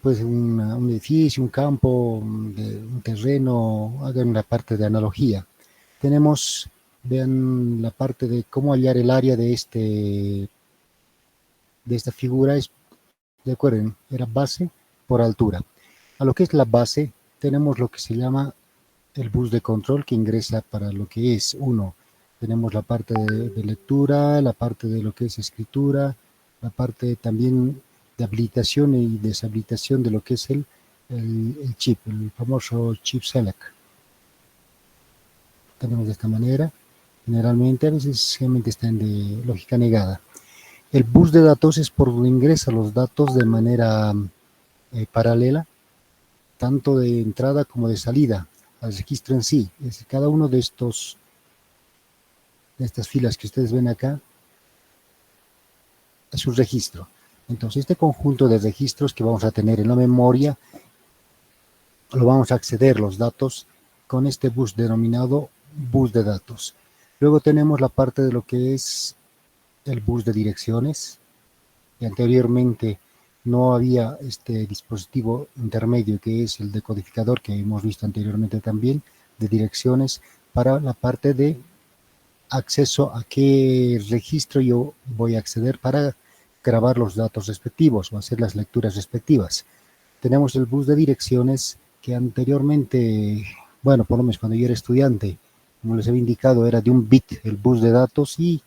pues un edificio, un campo, un terreno, hagan la parte de analogía. Tenemos, vean la parte de cómo hallar el área de esta figura, recuerden, era base por altura. A lo que es la base, tenemos lo que se llama el bus de control que ingresa para lo que es uno. Tenemos la parte de lectura, la parte de lo que es escritura, la parte también de habilitación y deshabilitación de lo que es el chip, el famoso chip select. Tenemos de esta manera, generalmente, a veces generalmente están de lógica negada. El bus de datos es por donde ingresa los datos de manera paralela, tanto de entrada como de salida al registro en sí. Es decir, cada uno de estas filas que ustedes ven acá es un registro. Entonces, este conjunto de registros que vamos a tener en la memoria, lo vamos a acceder los datos con este bus denominado bus de datos. Luego tenemos la parte de lo que es el bus de direcciones, que anteriormente no había este dispositivo intermedio que es el decodificador que hemos visto anteriormente también, de direcciones para la parte de acceso a qué registro yo voy a acceder para grabar los datos respectivos o hacer las lecturas respectivas. Tenemos el bus de direcciones que anteriormente, bueno, por lo menos cuando yo era estudiante, como les había indicado, era de un bit el bus de datos y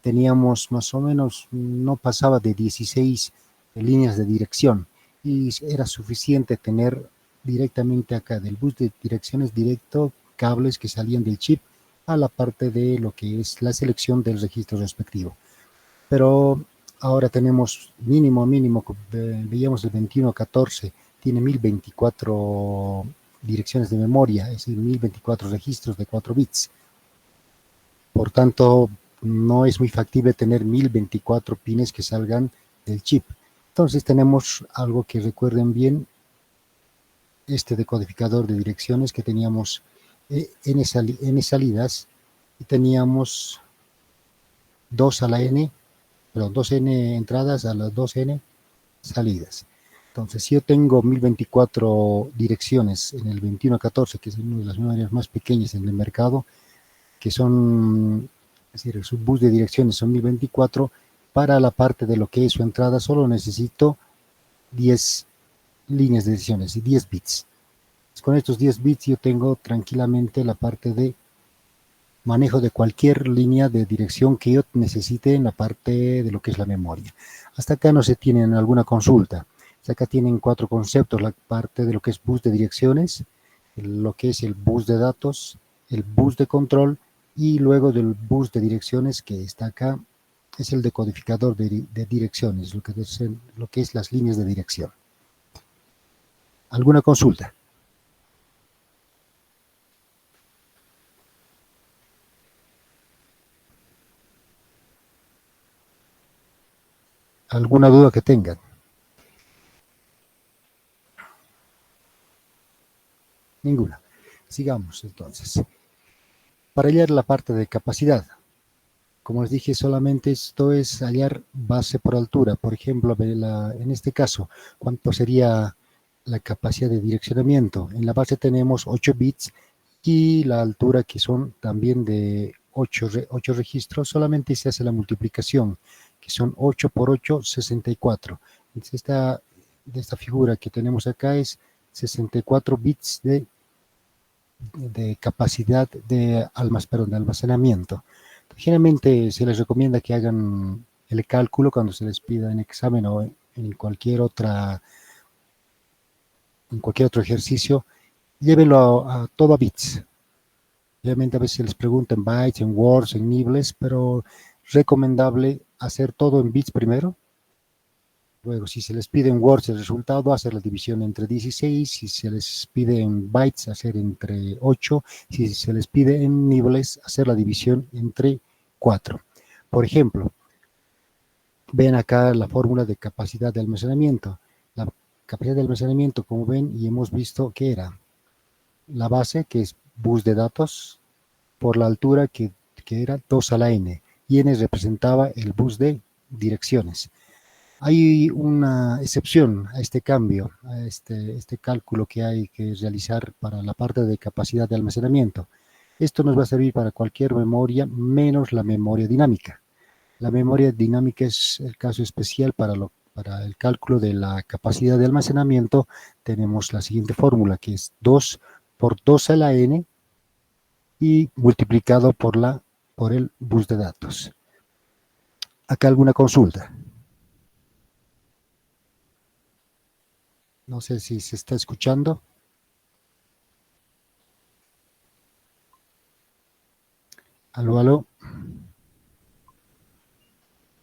teníamos más o menos, no pasaba de 16 líneas de dirección y era suficiente tener directamente acá del bus de direcciones directo cables que salían del chip a la parte de lo que es la selección del registro respectivo. Pero ahora tenemos mínimo, veíamos el 2114, tiene 1024 direcciones de memoria, es decir, 1024 registros de 4 bits. Por tanto, no es muy factible tener 1024 pines que salgan del chip. Entonces tenemos algo que recuerden bien, este decodificador de direcciones que teníamos N salidas y teníamos 2 a la N, perdón, 2N entradas a las 2N salidas. Entonces, si yo tengo 1024 direcciones en el 2114, que es una de las memorias más pequeñas en el mercado, que son, es decir, su bus de direcciones son 1024, para la parte de lo que es su entrada solo necesito 10 líneas de direcciones y 10 bits. Con estos 10 bits yo tengo tranquilamente la parte de manejo de cualquier línea de dirección que yo necesite en la parte de lo que es la memoria. Hasta acá no se tienen alguna consulta. Hasta acá tienen 4 conceptos, la parte de lo que es bus de direcciones, lo que es el bus de datos, el bus de control y luego del bus de direcciones que está acá es el decodificador de direcciones, lo que es las líneas de dirección. ¿Alguna consulta? ¿Alguna duda que tengan? Ninguna. Sigamos entonces. Para hallar la parte de capacidad, como les dije, solamente esto es hallar base por altura. Por ejemplo, en este caso, ¿cuánto sería la capacidad de direccionamiento? En la base tenemos 8 bits y la altura que son también de 8 registros, solamente se hace la multiplicación, que son 8 por 8, 64. Entonces, de esta figura que tenemos acá es 64 bits de capacidad de almacenamiento. Generalmente se les recomienda que hagan el cálculo cuando se les pida en examen o en cualquier otro ejercicio, llévenlo a todo a bits. Obviamente a veces se les pregunta en bytes, en words, en nibles, pero recomendable hacer todo en bits primero. Luego, si se les pide en words el resultado, hacer la división entre 16. Si se les pide en bytes, hacer entre 8. Si se les pide en niveles, hacer la división entre 4. Por ejemplo, ven acá la fórmula de capacidad de almacenamiento. La capacidad de almacenamiento, como ven, y hemos visto que era la base, que es bus de datos, por la altura que era 2 a la n. Y n representaba el bus de direcciones. Hay una excepción a este cambio, a este cálculo que hay que realizar para la parte de capacidad de almacenamiento. Esto nos va a servir para cualquier memoria menos la memoria dinámica. La memoria dinámica es el caso especial para el cálculo de la capacidad de almacenamiento. Tenemos la siguiente fórmula, que es 2 por 2 a la n y multiplicado por el bus de datos. Acá alguna consulta. No sé si se está escuchando. Aló, aló.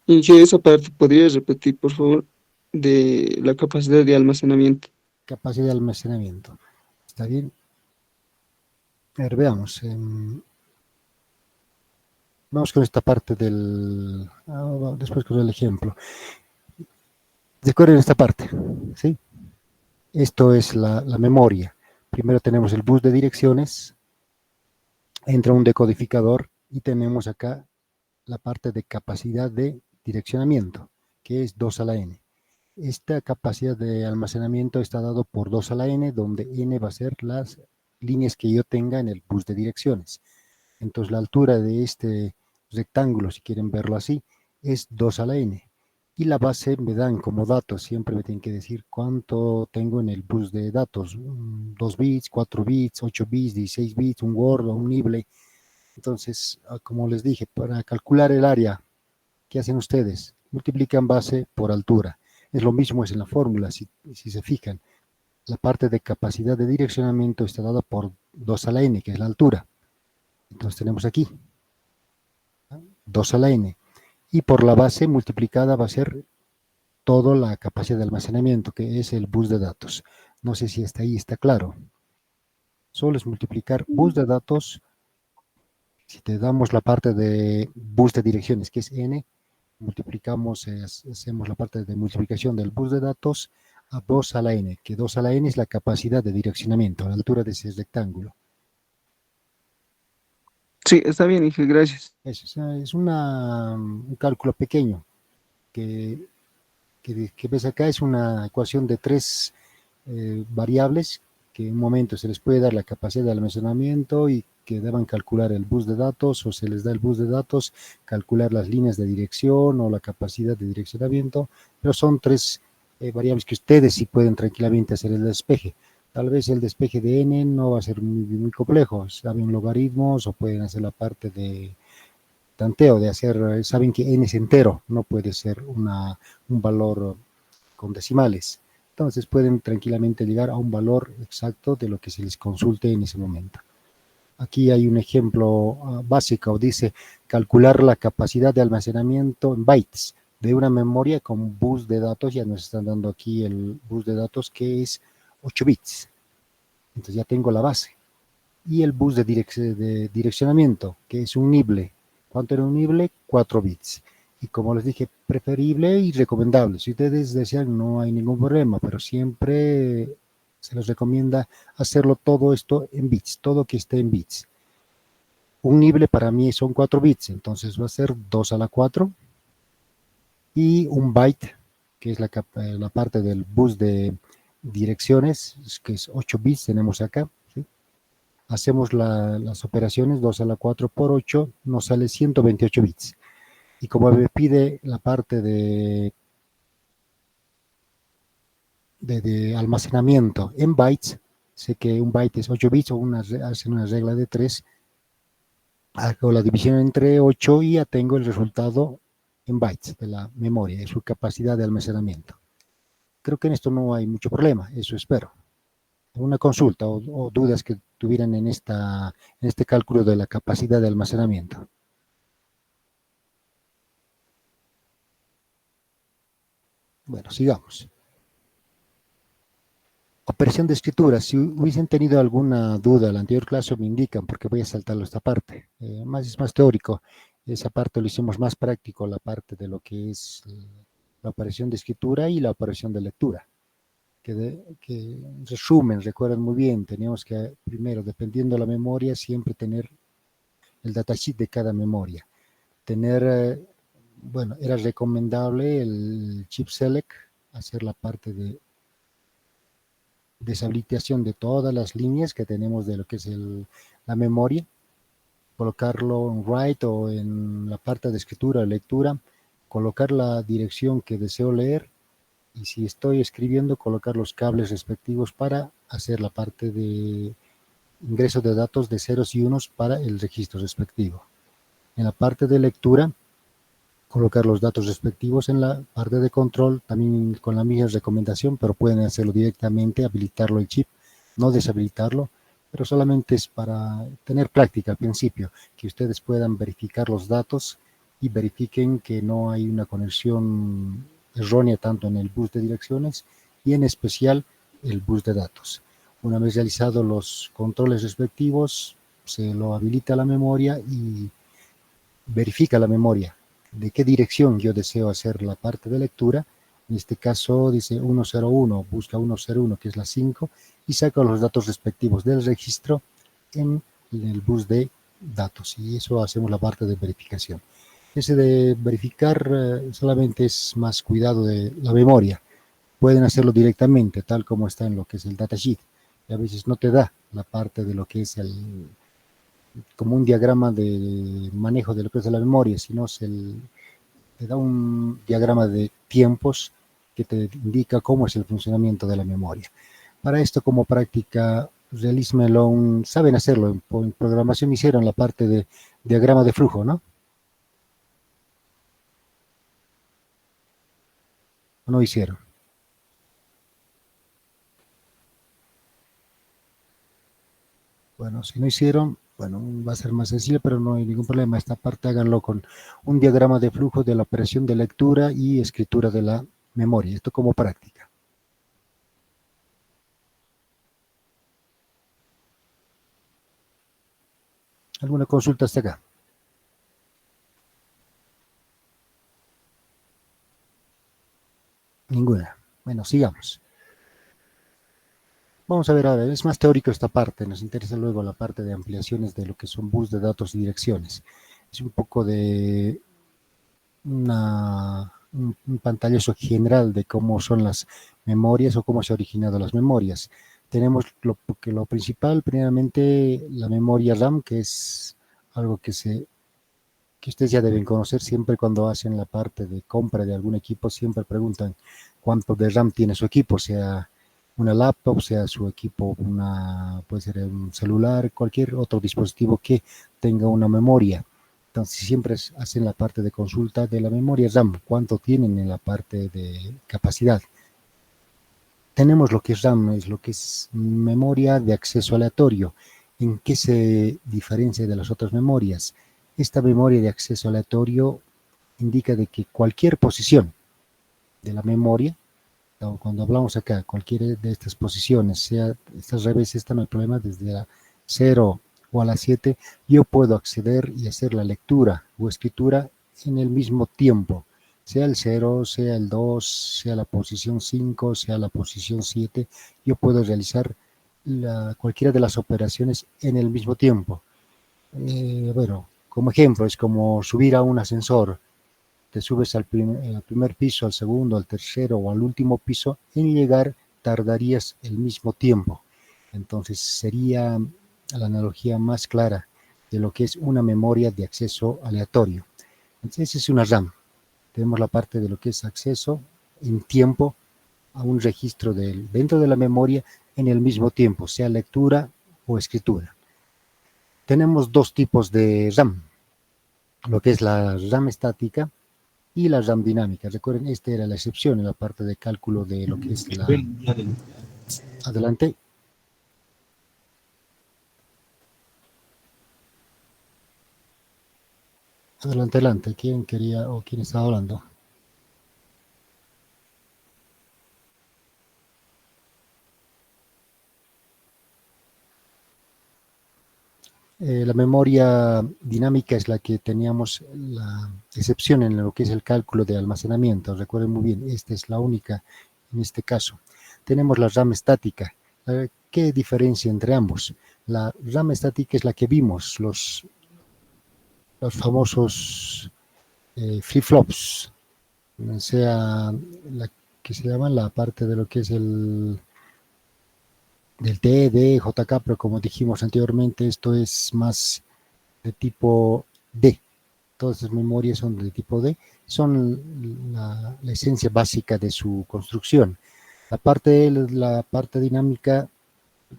Y si esa parte podrías repetir, por favor, de la capacidad de almacenamiento. Capacidad de almacenamiento. ¿Está bien? A ver, veamos. Vamos con esta parte del... después con el ejemplo. Recuerden esta parte, ¿sí? Esto es la memoria. Primero tenemos el bus de direcciones, entra un decodificador y tenemos acá la parte de capacidad de direccionamiento, que es 2 a la n. Esta capacidad de almacenamiento está dado por 2 a la n, donde n va a ser las líneas que yo tenga en el bus de direcciones. Entonces la altura de este rectángulo, si quieren verlo así, es 2 a la n. Y la base me dan como datos, siempre me tienen que decir cuánto tengo en el bus de datos, 2 bits, 4 bits, 8 bits, 16 bits, un Word o un Nible. Entonces, como les dije, para calcular el área, ¿qué hacen ustedes? Multiplican base por altura. Es lo mismo es en la fórmula, si se fijan. La parte de capacidad de direccionamiento está dada por 2 a la n, que es la altura. Entonces tenemos aquí 2 a la n. Y por la base multiplicada va a ser toda la capacidad de almacenamiento, que es el bus de datos. No sé si hasta ahí está claro. Solo es multiplicar bus de datos. Si te damos la parte de bus de direcciones, que es n, multiplicamos, hacemos la parte de multiplicación del bus de datos a 2 a la n, que 2 a la n es la capacidad de direccionamiento, a la altura de ese rectángulo. Sí, está bien, Inge, gracias. Es un cálculo pequeño que, que ves acá, es una ecuación de tres variables que en un momento se les puede dar la capacidad de almacenamiento y que deban calcular el bus de datos, o se les da el bus de datos, calcular las líneas de dirección o la capacidad de direccionamiento, pero son tres variables que ustedes sí pueden tranquilamente hacer el despeje. Tal vez el despeje de n no va a ser muy complejo, saben logaritmos o pueden hacer la parte de tanteo, de hacer, saben que n es entero, no puede ser un valor con decimales. Entonces pueden tranquilamente llegar a un valor exacto de lo que se les consulte en ese momento. Aquí hay un ejemplo básico, dice calcular la capacidad de almacenamiento en bytes de una memoria con bus de datos, ya nos están dando aquí el bus de datos que es 8 bits. Entonces ya tengo la base. Y el bus de direccionamiento, que es un nible. ¿Cuánto era un nible? 4 bits. Y como les dije, preferible y recomendable. Si ustedes desean, no hay ningún problema, pero siempre se les recomienda hacerlo todo esto en bits, todo que esté en bits. Un nible para mí son 4 bits, entonces va a ser 2 a la 4 y un byte, que es la parte del bus de direcciones, que es 8 bits, tenemos acá. ¿Sí? Hacemos las operaciones 2 a la 4 por 8, nos sale 128 bits. Y como me pide la parte de almacenamiento en bytes, sé que un byte es 8 bits o hacen una regla de 3, hago la división entre 8 y ya tengo el resultado en bytes de la memoria, de su capacidad de almacenamiento. Creo que en esto no hay mucho problema, eso espero. Una consulta o dudas que tuvieran en este cálculo de la capacidad de almacenamiento. Bueno, sigamos. Operación de escritura. Si hubiesen tenido alguna duda, la anterior clase me indican porque voy a saltarlo esta parte. Es más teórico. Esa parte lo hicimos más práctico, la parte de lo que es la operación de escritura y la operación de lectura. Que resumen, recuerdan muy bien, teníamos que primero, dependiendo de la memoria, siempre tener el datasheet de cada memoria. Tener bueno, era recomendable el chip select, hacer la parte de deshabilitación de todas las líneas que tenemos de lo que es la memoria, colocarlo en write o en la parte de escritura o lectura, colocar la dirección que deseo leer y si estoy escribiendo, colocar los cables respectivos para hacer la parte de ingreso de datos de ceros y unos para el registro respectivo. En la parte de lectura, colocar los datos respectivos en la parte de control, también con la misma recomendación, pero pueden hacerlo directamente, habilitarlo el chip, no deshabilitarlo, pero solamente es para tener práctica al principio, que ustedes puedan verificar los datos y verifiquen que no hay una conexión errónea tanto en el bus de direcciones y en especial el bus de datos. Una vez realizados los controles respectivos, se lo habilita la memoria y verifica la memoria de qué dirección yo deseo hacer la parte de lectura. En este caso dice 101, busca 101, que es la 5, y saca los datos respectivos del registro en el bus de datos. Y eso hacemos la parte de verificación. Ese de verificar solamente es más cuidado de la memoria. Pueden hacerlo directamente, tal como está en lo que es el datasheet. Y a veces no te da la parte de lo que es como un diagrama de manejo de lo que es la memoria, sino te da un diagrama de tiempos que te indica cómo es el funcionamiento de la memoria. Para esto, como práctica, realízmelo, saben hacerlo, en programación hicieron la parte de diagrama de flujo, ¿no? ¿O no hicieron? Bueno, si no hicieron, bueno, va a ser más sencillo, pero no hay ningún problema. Esta parte háganlo con un diagrama de flujo de la operación de lectura y escritura de la memoria. Esto como práctica. ¿Alguna consulta hasta acá? Ninguna. Bueno, sigamos. Vamos a ver ahora, es más teórico esta parte, nos interesa luego la parte de ampliaciones de lo que son bus de datos y direcciones. Es un poco de un pantallazo general de cómo son las memorias o cómo se han originado las memorias. Tenemos lo principal, primeramente la memoria RAM, que es algo que ustedes ya deben conocer siempre cuando hacen la parte de compra de algún equipo, siempre preguntan cuánto de RAM tiene su equipo, sea una laptop, sea su equipo, puede ser un celular, cualquier otro dispositivo que tenga una memoria. Entonces siempre hacen la parte de consulta de la memoria RAM, cuánto tienen en la parte de capacidad. Tenemos lo que es RAM, es lo que es memoria de acceso aleatorio. ¿En qué se diferencia de las otras memorias? Esta memoria de acceso aleatorio indica de que cualquier posición de la memoria, cuando hablamos acá, cualquiera de estas posiciones, sea esta revés, esta no hay problema, desde la 0 o a la 7, yo puedo acceder y hacer la lectura o escritura en el mismo tiempo, sea el 0, sea el 2, sea la posición 5, sea la posición 7, yo puedo realizar cualquiera de las operaciones en el mismo tiempo. Bueno, como ejemplo, es como subir a un ascensor. Te subes al primer piso, al segundo, al tercero o al último piso, en llegar tardarías el mismo tiempo. Entonces sería la analogía más clara de lo que es una memoria de acceso aleatorio. Entonces es una RAM. Tenemos la parte de lo que es acceso en tiempo a un registro dentro de la memoria en el mismo tiempo, sea lectura o escritura. Tenemos dos tipos de RAM, lo que es la RAM estática y la RAM dinámica. Recuerden, esta era la excepción en la parte de cálculo de lo que es la... Adelante. Adelante, adelante. ¿Quién quería o quién estaba hablando? La memoria dinámica es la que teníamos la excepción en lo que es el cálculo de almacenamiento. Recuerden muy bien, esta es la única en este caso. Tenemos la RAM estática. ¿Qué diferencia entre ambos? La RAM estática es la que vimos, los famosos flip-flops, sea la que se llama la parte de lo que es el del T, D, JK, pero como dijimos anteriormente, esto es más de tipo D. Todas las memorias son de tipo D, son la esencia básica de su construcción. La parte dinámica,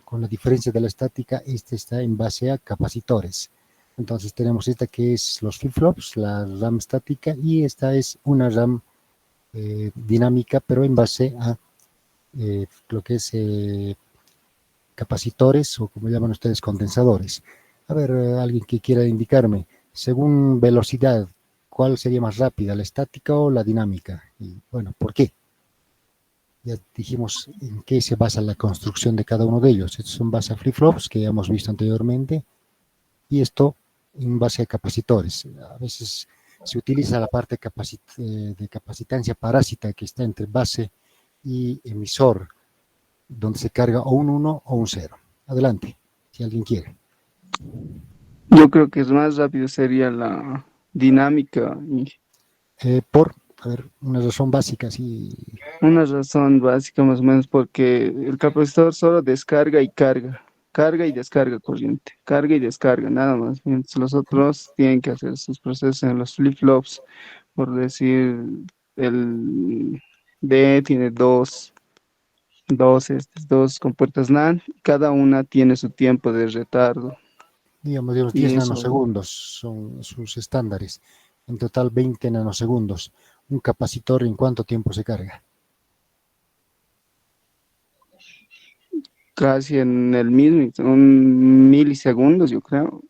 con la diferencia de la estática, esta está en base a capacitores. Entonces tenemos esta que es los flip-flops, la RAM estática, y esta es una RAM dinámica, pero en base a lo que es capacitores o como llaman ustedes, condensadores. A ver, alguien que quiera indicarme, según velocidad, ¿cuál sería más rápida, la estática o la dinámica? Y bueno, ¿por qué? Ya dijimos en qué se basa la construcción de cada uno de ellos. Estos son base a flip-flops que ya hemos visto anteriormente y esto en base a capacitores. A veces se utiliza la parte de capacitancia parásita que está entre base y emisor, donde se carga o un 1 o un 0. Adelante, si alguien quiere. Yo creo que es más rápido sería la dinámica y A ver, una razón básica, sí. una razón básica más o menos porque el capacitor solo descarga y carga, carga y descarga corriente, carga y descarga, nada más, mientras los otros tienen que hacer sus procesos en los flip-flops, por decir, el D tiene dos compuertas NAND, cada una tiene su tiempo de retardo Digamos, de los y 10 eso nanosegundos son sus estándares. En total 20 nanosegundos. Un capacitor, ¿en cuánto tiempo se carga? casi en el mismo, un milisegundos, yo creo.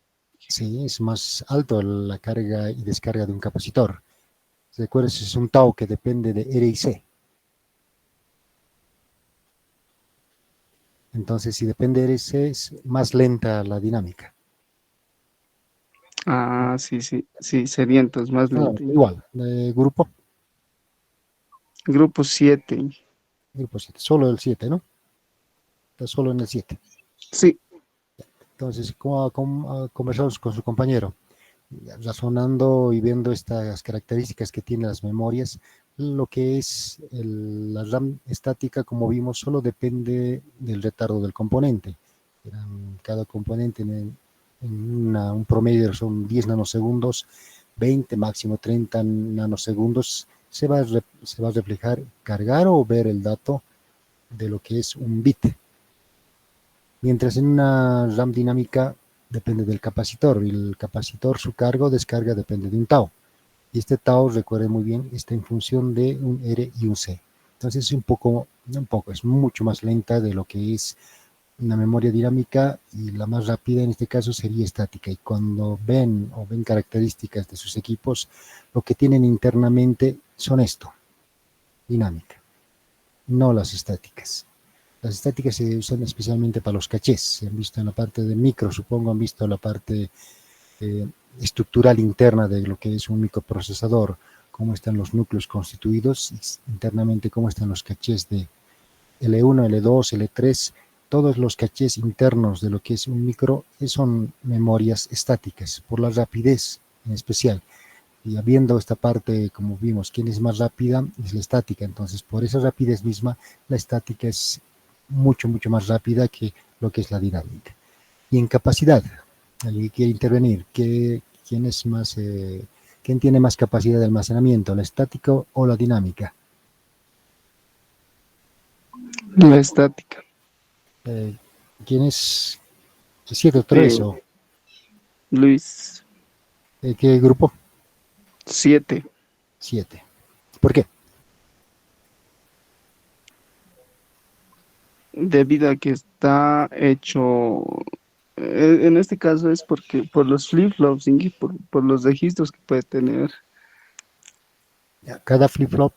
Sí, es más alto la carga y descarga de un capacitor. Recuerda, es un tau que depende de R y C. Entonces, si depende de R y C, es más lenta la dinámica. Ah, sí, sí, sí, sería entonces más Ah, lento. igual, Grupo 7. grupo 7, solo el 7, ¿no? Está solo en el 7. Sí, Entonces, como conversamos con su compañero, razonando y viendo estas características que tienen las memorias, lo que es la RAM estática, como vimos, solo depende del retardo del componente. Cada componente un promedio son 10 nanosegundos, 20, máximo 30 nanosegundos, se va a reflejar, cargar o ver el dato de lo que es un bit. Mientras en una RAM dinámica depende del capacitor, y el capacitor, su carga o descarga depende de un tau. Y este tau, recuerden muy bien, está en función de un R y un C. Entonces es es mucho más lenta de lo que es una memoria dinámica, y la más rápida en este caso sería estática. Y cuando ven características de sus equipos, lo que tienen internamente son esto, dinámica, no las estáticas. Las estáticas se usan especialmente para los cachés. Se han visto en la parte de micro, supongo, han visto la parte eh, estructural interna de lo que es un microprocesador, cómo están los núcleos constituidos, internamente cómo están los cachés de L1, L2, L3. Todos los cachés internos de lo que es un micro son memorias estáticas, por la rapidez en especial. Y habiendo esta parte, como vimos, quién es más rápida, es la estática. Entonces, por esa rapidez misma, la estática es mucho más rápida que lo que es la dinámica. Y en capacidad, alguien quiere intervenir, ¿quién es más, quién tiene más capacidad de almacenamiento, la estática o la dinámica? la estática. Eh, ¿Quién es 7 otra vez Eh, o Luis, qué grupo? 7. 7. ¿Por qué? Debido a que está hecho, en este caso es porque por los flip-flops, Inge, por los registros que puede tener. Cada flip-flop,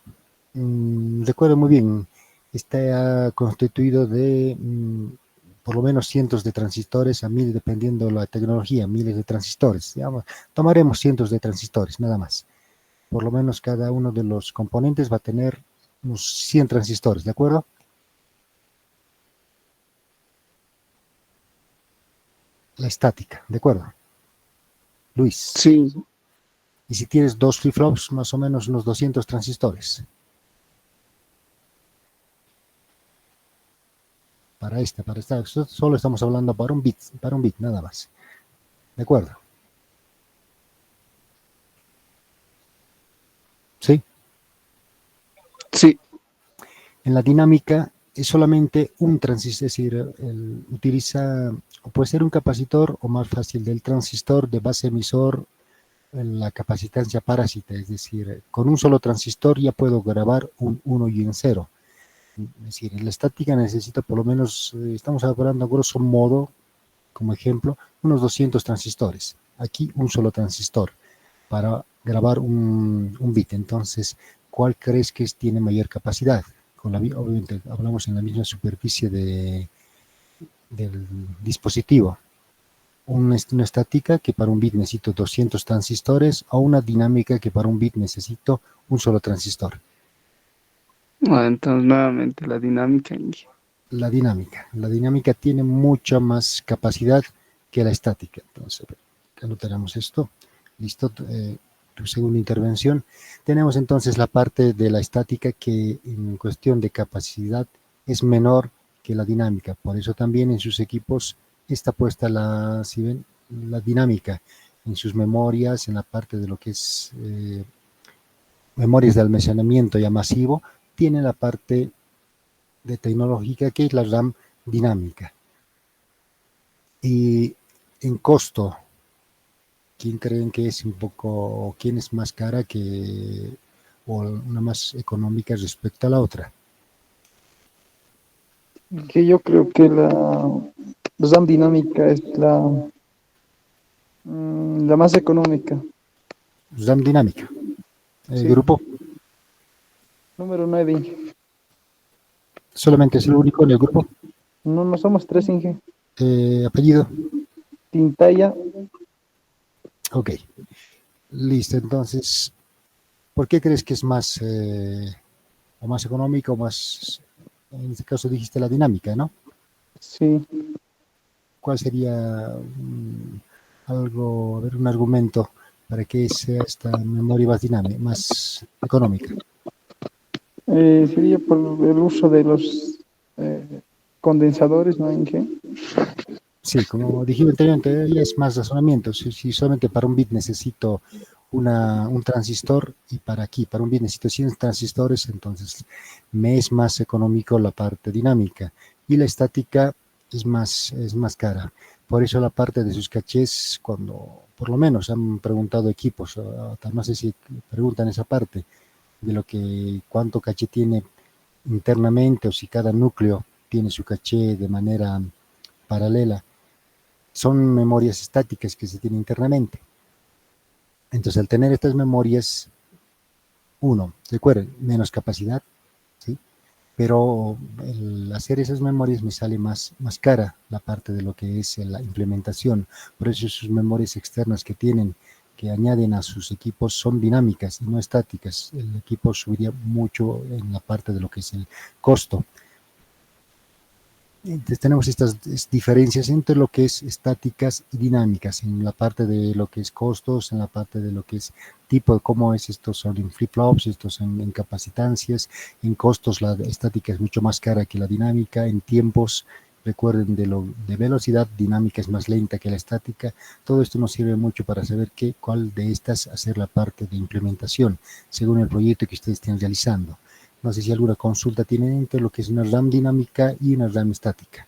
recuerdo muy bien, está constituido de por lo menos cientos de transistores a mil, dependiendo de la tecnología, miles de transistores. Digamos, tomaremos cientos de transistores, nada más. Por lo menos cada uno de los componentes va a tener unos 100 transistores, ¿de acuerdo? La estática, ¿de acuerdo? Luis, Sí, Y si tienes dos flip-flops, más o menos unos 200 transistores. Para esta, solo estamos hablando para un bit nada más. ¿De acuerdo? ¿Sí? Sí, En la dinámica es solamente un transistor, es decir, utiliza, o puede ser un capacitor o más fácil del transistor de base emisor, la capacitancia parásita, es decir, con un solo transistor ya puedo grabar un 1 y un 0. Es decir, en la estática necesito por lo menos, estamos hablando a grosso modo, como ejemplo, unos 200 transistores. Aquí un solo transistor para grabar un bit. Entonces, ¿cuál crees que tiene mayor capacidad? Obviamente hablamos en la misma superficie del dispositivo. Una estática que para un bit necesito 200 transistores o una dinámica que para un bit necesito un solo transistor. entonces nuevamente la dinámica, Inge. La dinámica tiene mucha más capacidad que la estática. Entonces, anotaremos esto. Listo. Tu segunda intervención. Tenemos entonces la parte de la estática que en cuestión de capacidad es menor que la dinámica. Por eso también en sus equipos está puesta si ven, la dinámica en sus memorias, en la parte de lo que es memorias de almacenamiento ya masivo, tiene la parte de tecnológica que es la RAM dinámica. Y en costo, ¿quién creen que es un poco, quién es más cara o una más económica respecto a la otra? Que yo creo que la RAM dinámica es la más económica. RAM dinámica. Sí. Grupo, Número 9. solamente es el único en el grupo. No somos tres, Inge. Apellido, Tintaya, ok. Listo, entonces, ¿por qué crees que es más, o más económica o más, en este caso dijiste la dinámica, ¿no? sí. ¿Cuál sería algo, a ver, un argumento para que sea esta memoria más dinámica, más económica? Sería por el uso de los condensadores, ¿no, Inge? Sí, como dijimos anteriormente, ya es más razonamiento. Si solamente para un bit necesito un transistor y para un bit necesito 100 transistores, entonces me es más económico la parte dinámica y la estática es más cara. Por eso la parte de sus cachés, cuando por lo menos han preguntado equipos, no sé si preguntan esa parte de lo que cuánto caché tiene internamente o si cada núcleo tiene su caché de manera paralela, son memorias estáticas que se tienen internamente. Entonces, al tener estas memorias, uno, recuerden, menos capacidad, ¿sí? Pero el hacer esas memorias me sale más cara la parte de lo que es la implementación. Por eso sus memorias externas que añaden a sus equipos son dinámicas y no estáticas. El equipo subiría mucho en la parte de lo que es el costo. Entonces tenemos estas diferencias entre lo que es estáticas y dinámicas, en la parte de lo que es costos, en la parte de lo que es tipo de cómo es, estos son en flip-flops, estos son en capacitancias, en costos la estática es mucho más cara que la dinámica, en tiempos, recuerden de velocidad, dinámica es más lenta que la estática, todo esto nos sirve mucho para saber cuál de estas hacer la parte de implementación, según el proyecto que ustedes estén realizando. No sé si alguna consulta tienen entre lo que es una RAM dinámica y una RAM estática,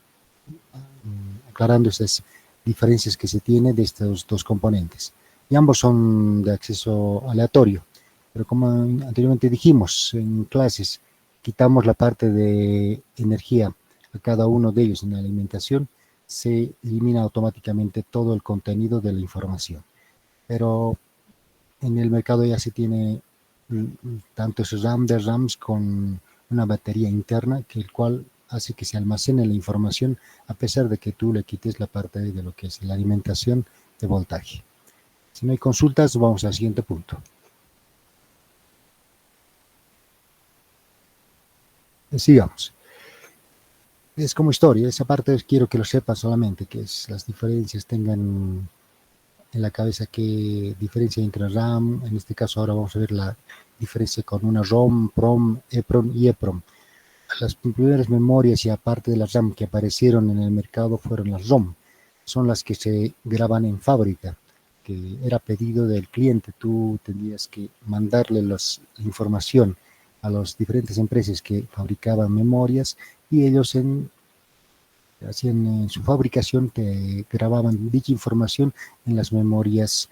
aclarando esas diferencias que se tiene de estos dos componentes. Y ambos son de acceso aleatorio, pero como anteriormente dijimos en clases, quitamos la parte de energía a cada uno de ellos en la alimentación, se elimina automáticamente todo el contenido de la información. Pero en el mercado ya se tiene tanto esos RAM de RAMs con una batería interna que el cual hace que se almacene la información a pesar de que tú le quites la parte de lo que es la alimentación de voltaje. Si no hay consultas, vamos al siguiente punto. Sigamos. Es como historia, esa parte quiero que lo sepan solamente, que las diferencias tengan en la cabeza qué diferencia hay entre RAM. En este caso ahora vamos a ver la diferencia con una ROM, PROM, EPROM y EPROM. Las primeras memorias y aparte de las RAM que aparecieron en el mercado fueron las ROM. Son las que se graban en fábrica, que era pedido del cliente. Tú tendrías que mandarle la información a las diferentes empresas que fabricaban memorias y ellos hacían en su fabricación, te grababan dicha información en las memorias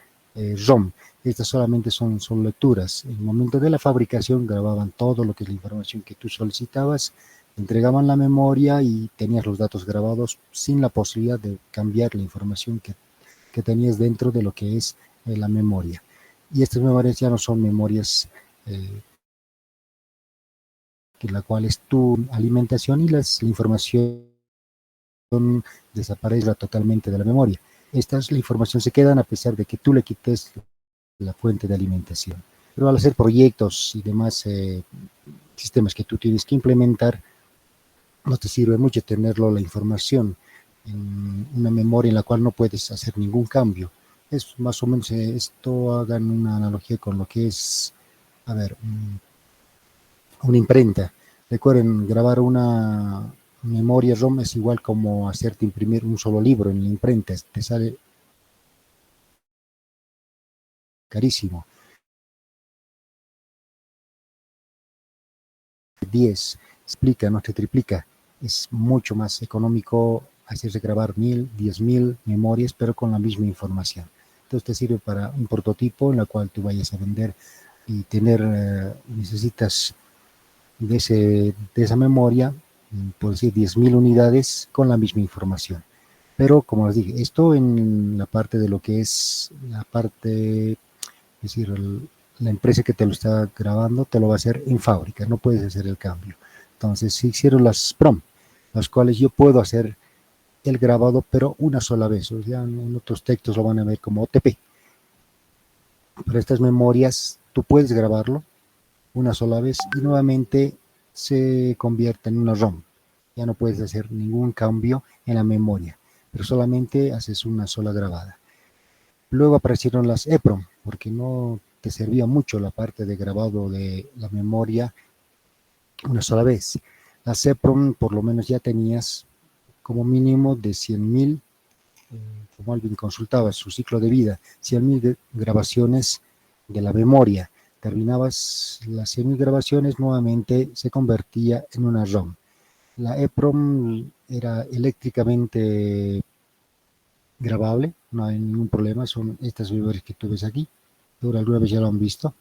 ROM. Estas solamente son lecturas. En el momento de la fabricación grababan todo lo que es la información que tú solicitabas, entregaban la memoria y tenías los datos grabados sin la posibilidad de cambiar la información que tenías dentro de lo que es la memoria. Y estas memorias ya no son memorias que la cual es tu alimentación y la información desaparece totalmente de la memoria. La información se quedan a pesar de que tú le quites la fuente de alimentación. Pero al hacer proyectos y demás sistemas que tú tienes que implementar, no te sirve mucho tenerlo la información en una memoria en la cual no puedes hacer ningún cambio. Es más o menos esto, hagan una analogía con lo que es, a ver, una imprenta. Recuerden, grabar una memoria ROM es igual como hacerte imprimir un solo libro en la imprenta, te sale carísimo. 10 explica, no te triplica, es mucho más económico hacerse grabar 1000, 10.000 memorias, pero con la misma información. Entonces te sirve para un prototipo en la cual tú vayas a vender y tener, necesitas de esa memoria, por decir 10.000 unidades con la misma información. Pero como les dije, esto en la parte de lo que es la parte, es decir, la empresa que te lo está grabando te lo va a hacer en fábrica, no puedes hacer el cambio. Entonces se hicieron las PROM, las cuales yo puedo hacer el grabado, pero una sola vez. O sea, en otros textos lo van a ver como OTP. Pero estas memorias tú puedes grabarlo una sola vez y nuevamente se convierte en una ROM. Ya no puedes hacer ningún cambio en la memoria, pero solamente haces una sola grabada. Luego aparecieron las EPROM, porque no te servía mucho la parte de grabado de la memoria una sola vez. Las EPROM por lo menos ya tenías como mínimo de 100.000, como alguien consultaba su ciclo de vida, 100.000 grabaciones de la memoria. Terminabas las 100.000 grabaciones, nuevamente se convertía en una ROM. La EPROM era eléctricamente grabable, no hay ningún problema, son estas memorias que tú ves aquí, seguro alguna vez ya lo han visto.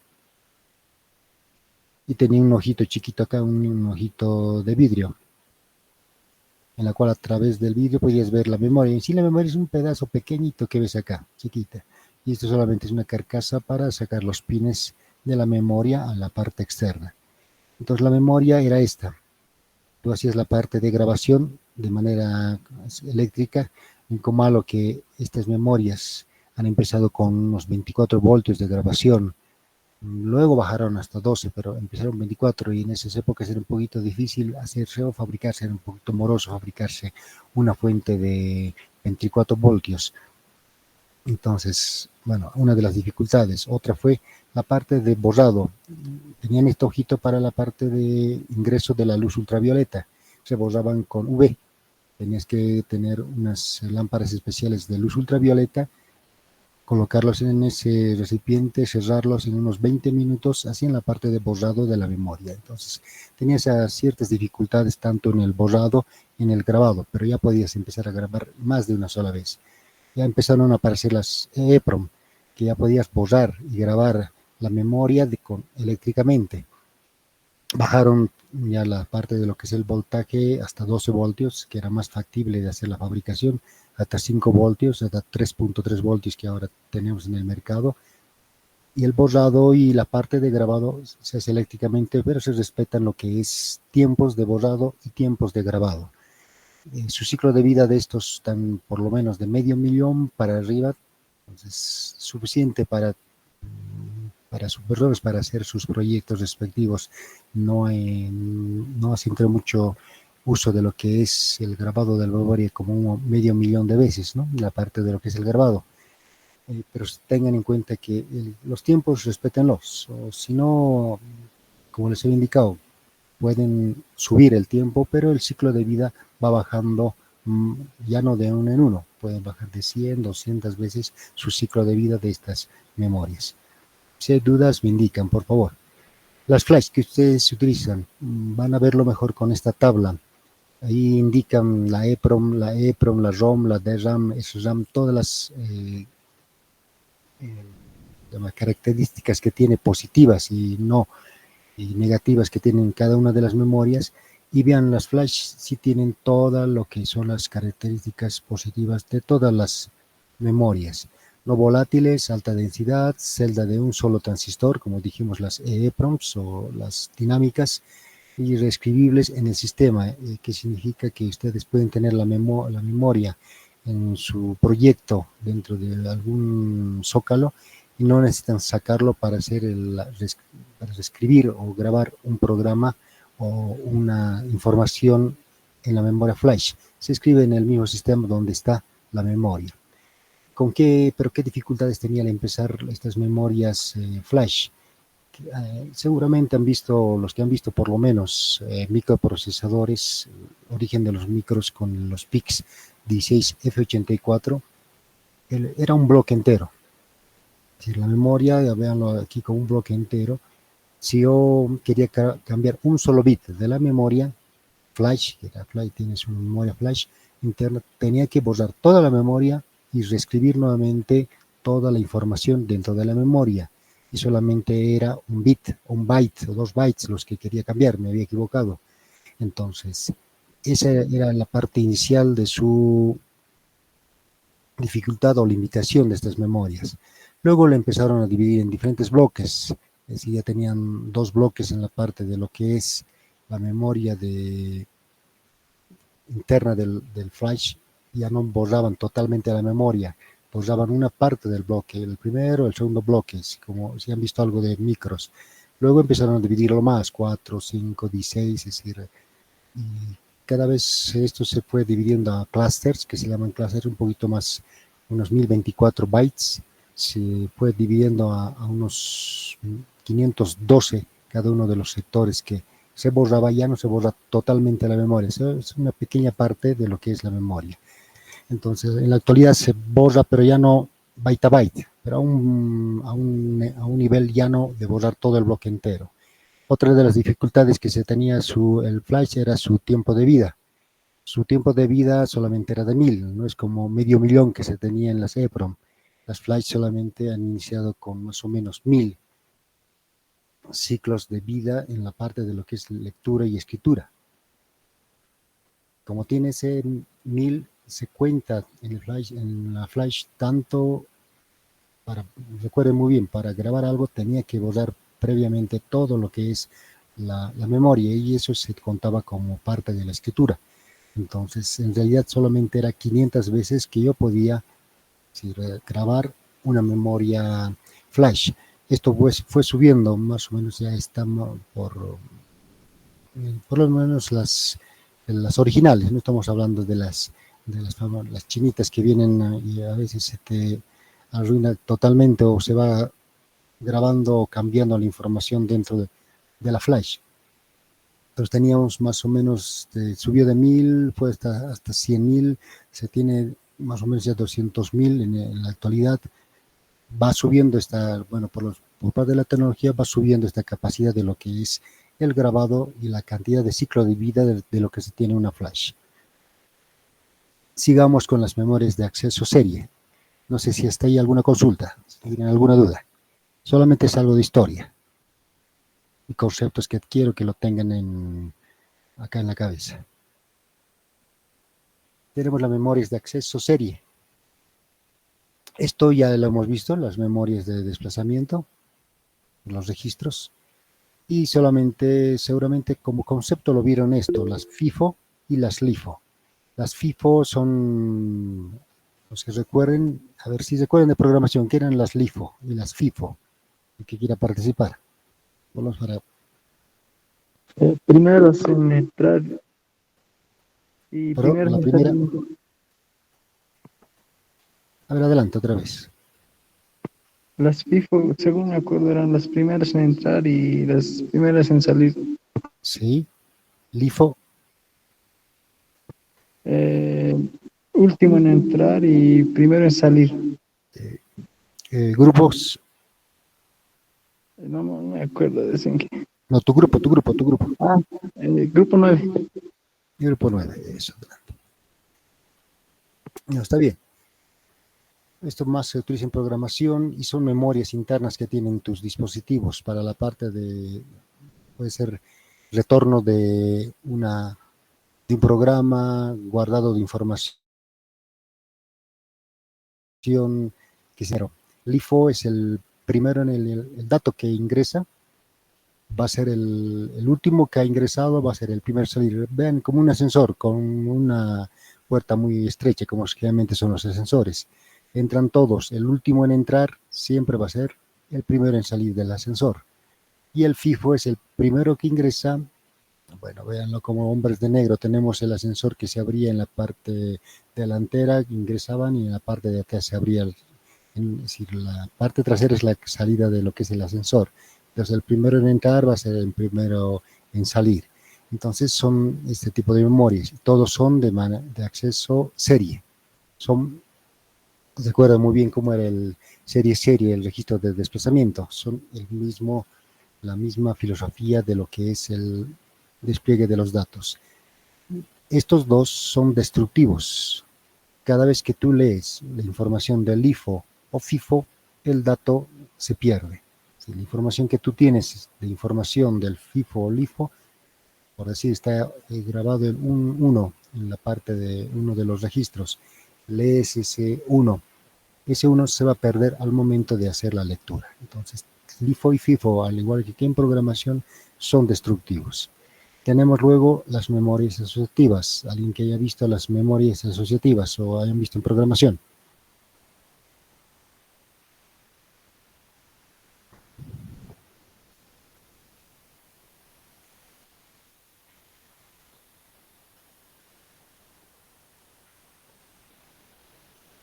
Y tenía un ojito chiquito acá, un ojito de vidrio, en la cual a través del vidrio podías ver la memoria. En sí la memoria es un pedazo pequeñito que ves acá, chiquita. Y esto solamente es una carcasa para sacar los pines de la memoria a la parte externa. Entonces la memoria era esta. Tú hacías la parte de grabación de manera eléctrica, como a lo que estas memorias han empezado con unos 24 voltios de grabación, luego bajaron hasta 12, pero empezaron 24 y en esas épocas era un poquito difícil hacerse o fabricarse, era un poquito moroso fabricarse una fuente de 24 voltios. Entonces, bueno, una de las dificultades. Otra fue la parte de borrado. Tenían este ojito para la parte de ingreso de la luz ultravioleta. Se borraban con UV. Tenías que tener unas lámparas especiales de luz ultravioleta, colocarlos en ese recipiente, cerrarlos en unos 20 minutos, así en la parte de borrado de la memoria. Entonces, tenías ciertas dificultades tanto en el borrado y en el grabado, pero ya podías empezar a grabar más de una sola vez. Ya empezaron a aparecer las EPROM, que ya podías borrar y grabar la memoria eléctricamente. Bajaron ya la parte de lo que es el voltaje hasta 12 voltios, que era más factible de hacer la fabricación, hasta 5 voltios, hasta 3.3 voltios que ahora tenemos en el mercado. Y el borrado y la parte de grabado se hace eléctricamente, pero se respetan lo que es tiempos de borrado y tiempos de grabado. Su ciclo de vida de estos están por lo menos de 500.000 para arriba, entonces suficiente para sus personas, para hacer sus proyectos respectivos. No se entra mucho uso de lo que es el grabado de la memoria como 500.000 de veces, ¿no? La parte de lo que es el grabado. pero tengan en cuenta que los tiempos respétenlos, o si no, como les he indicado, pueden subir el tiempo, pero el ciclo de vida va bajando, ya no de uno en uno, pueden bajar de 100, 200 veces su ciclo de vida de estas memorias. Si hay dudas, me indican, por favor. Las flash que ustedes utilizan, van a verlo mejor con esta tabla. Ahí indican la EEPROM, la ROM, la DRAM, SRAM, todas las características que tiene positivas y no y negativas que tienen cada una de las memorias, y vean las flash si tienen todo lo que son las características positivas de todas las memorias. No volátiles, alta densidad, celda de un solo transistor, como dijimos las EEPROMs o las dinámicas, y reescribibles en el sistema, que significa que ustedes pueden tener la memoria en su proyecto dentro de algún zócalo y no necesitan sacarlo para hacer para escribir o grabar un programa o una información en la memoria flash. Se escribe en el mismo sistema donde está la memoria. ¿Pero qué dificultades tenía al empezar estas memorias flash? Seguramente han visto, los que han visto por lo menos microprocesadores, origen de los micros con los PICs 16F84, era un bloque entero. Es decir, la memoria, ya véanlo aquí con un bloque entero. Si yo quería cambiar un solo bit de la memoria flash, que la flash tiene su memoria flash interna, tenía que borrar toda la memoria y reescribir nuevamente toda la información dentro de la memoria. Y solamente era un bit, un byte o 2 bytes los que quería cambiar, me había equivocado. Entonces, esa era la parte inicial de su dificultad o limitación de estas memorias. Luego lo empezaron a dividir en diferentes bloques, es decir, ya tenían 2 bloques en la parte de lo que es la memoria interna del flash, ya no borraban totalmente la memoria, borraban una parte del bloque, el primero, el segundo bloque, como si han visto algo de micros. Luego empezaron a dividirlo más, 4, 5, 16, es decir, y cada vez esto se fue dividiendo a clusters, que se llaman clusters un poquito más, unos 1024 bytes, se fue dividiendo a unos 512 cada uno de los sectores que se borraba, ya no se borra totalmente la memoria, es una pequeña parte de lo que es la memoria. Entonces, en la actualidad se borra, pero ya no byte a byte, pero a un nivel ya no de borrar todo el bloque entero. Otra de las dificultades que se tenía el flash era su tiempo de vida. Su tiempo de vida solamente era de 1000, no es como medio millón que se tenía en las EEPROM. Las flash solamente han iniciado con más o menos 1000 ciclos de vida en la parte de lo que es lectura y escritura. Como tiene ese 1000, se cuenta en la flash tanto recuerden muy bien, para grabar algo tenía que borrar previamente todo lo que es la memoria, y eso se contaba como parte de la escritura. Entonces, en realidad solamente era 500 veces que yo podía grabar una memoria flash. Esto pues fue subiendo, más o menos ya estamos por lo menos las originales, no estamos hablando de las chinitas que vienen y a veces se te arruina totalmente o se va grabando o cambiando la información dentro de la flash. Entonces teníamos más o menos, subió de 1000, fue hasta 100.000, se tiene más o menos ya 200.000 en la actualidad. Va subiendo por parte de la tecnología, va subiendo esta capacidad de lo que es el grabado y la cantidad de ciclo de vida de lo que se tiene una flash. Sigamos con las memorias de acceso serie. No sé si hasta ahí alguna consulta, si tienen alguna duda. Solamente es algo de historia y conceptos que quiero que lo tengan acá en la cabeza. Tenemos las memorias de acceso serie. Esto ya lo hemos visto, las memorias de desplazamiento, los registros. Y seguramente como concepto lo vieron esto, las FIFO y las LIFO. Las FIFO son, los que recuerden, a ver si recuerdan de programación, que eran las LIFO y las FIFO, el que quiera participar. Vamos para... Primero sin entrar. Y Pero primero la sin primera... salir. A ver, adelante otra vez. Las FIFO, según me acuerdo, eran las primeras en entrar y las primeras en salir. Sí, LIFO, Eh, Último en entrar y primero en salir. grupos, No, no me acuerdo de ese. no, tu grupo, Ah, grupo 9. grupo 9, eso. No, está bien. Esto más se utiliza en programación y son memorias internas que tienen tus dispositivos para la parte de, puede ser retorno de un programa, guardado de información, que es LIFO es el primero en el dato que ingresa, va a ser el último que ha ingresado, va a ser el primer salir. Vean, como un ascensor con una puerta muy estrecha, como generalmente son los ascensores. Entran todos, el último en entrar siempre va a ser el primero en salir del ascensor. Y el FIFO es el primero que ingresa. Bueno, véanlo como hombres de negro. Tenemos el ascensor que se abría en la parte delantera, ingresaban, y en la parte de atrás se abría, es decir, la parte trasera es la salida de lo que es el ascensor. Entonces, el primero en entrar va a ser el primero en salir. Entonces, son este tipo de memorias. Todos son de acceso serie. Son, recuerda muy bien cómo era el serie, el registro de desplazamiento. Son la misma filosofía de lo que es el despliegue de los datos. Estos dos son destructivos. Cada vez que tú lees la información del LIFO o FIFO, el dato se pierde. Si la información que tú tienes de información del FIFO o LIFO, por decir, está grabado en un 1 en la parte de uno de los registros, lees ese 1 se va a perder al momento de hacer la lectura. Entonces, LIFO y FIFO, al igual que en programación, son destructivos. Tenemos luego las memorias asociativas. Alguien que haya visto las memorias asociativas o hayan visto en programación.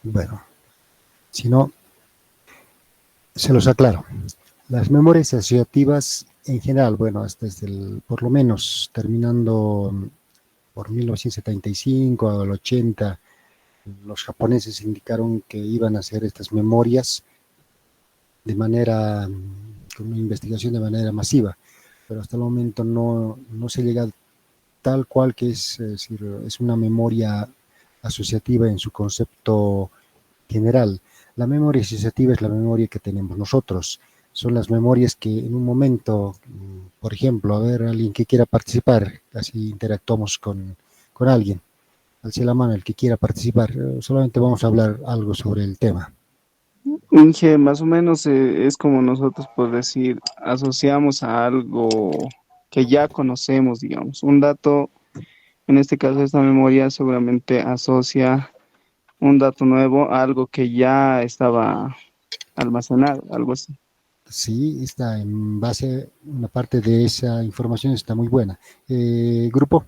Bueno, si no, se los aclaro. Las memorias asociativas en general, bueno, desde por lo menos terminando por 1975 al 80, los japoneses indicaron que iban a hacer estas memorias de manera, con una investigación de manera masiva, pero hasta el momento no se llega tal cual que es decir, es una memoria asociativa en su concepto general. La memoria asociativa es la memoria que tenemos nosotros. Son las memorias que en un momento, por ejemplo, a ver, alguien que quiera participar, así interactuamos con alguien. Alce la mano el que quiera participar. Solamente vamos a hablar algo sobre el tema. Inge, más o menos es como nosotros, por decir, asociamos a algo que ya conocemos, digamos. Un dato, en este caso esta memoria seguramente asocia un dato nuevo a algo que ya estaba almacenado, algo así. Sí, está en base, una parte de esa información está muy buena. Grupo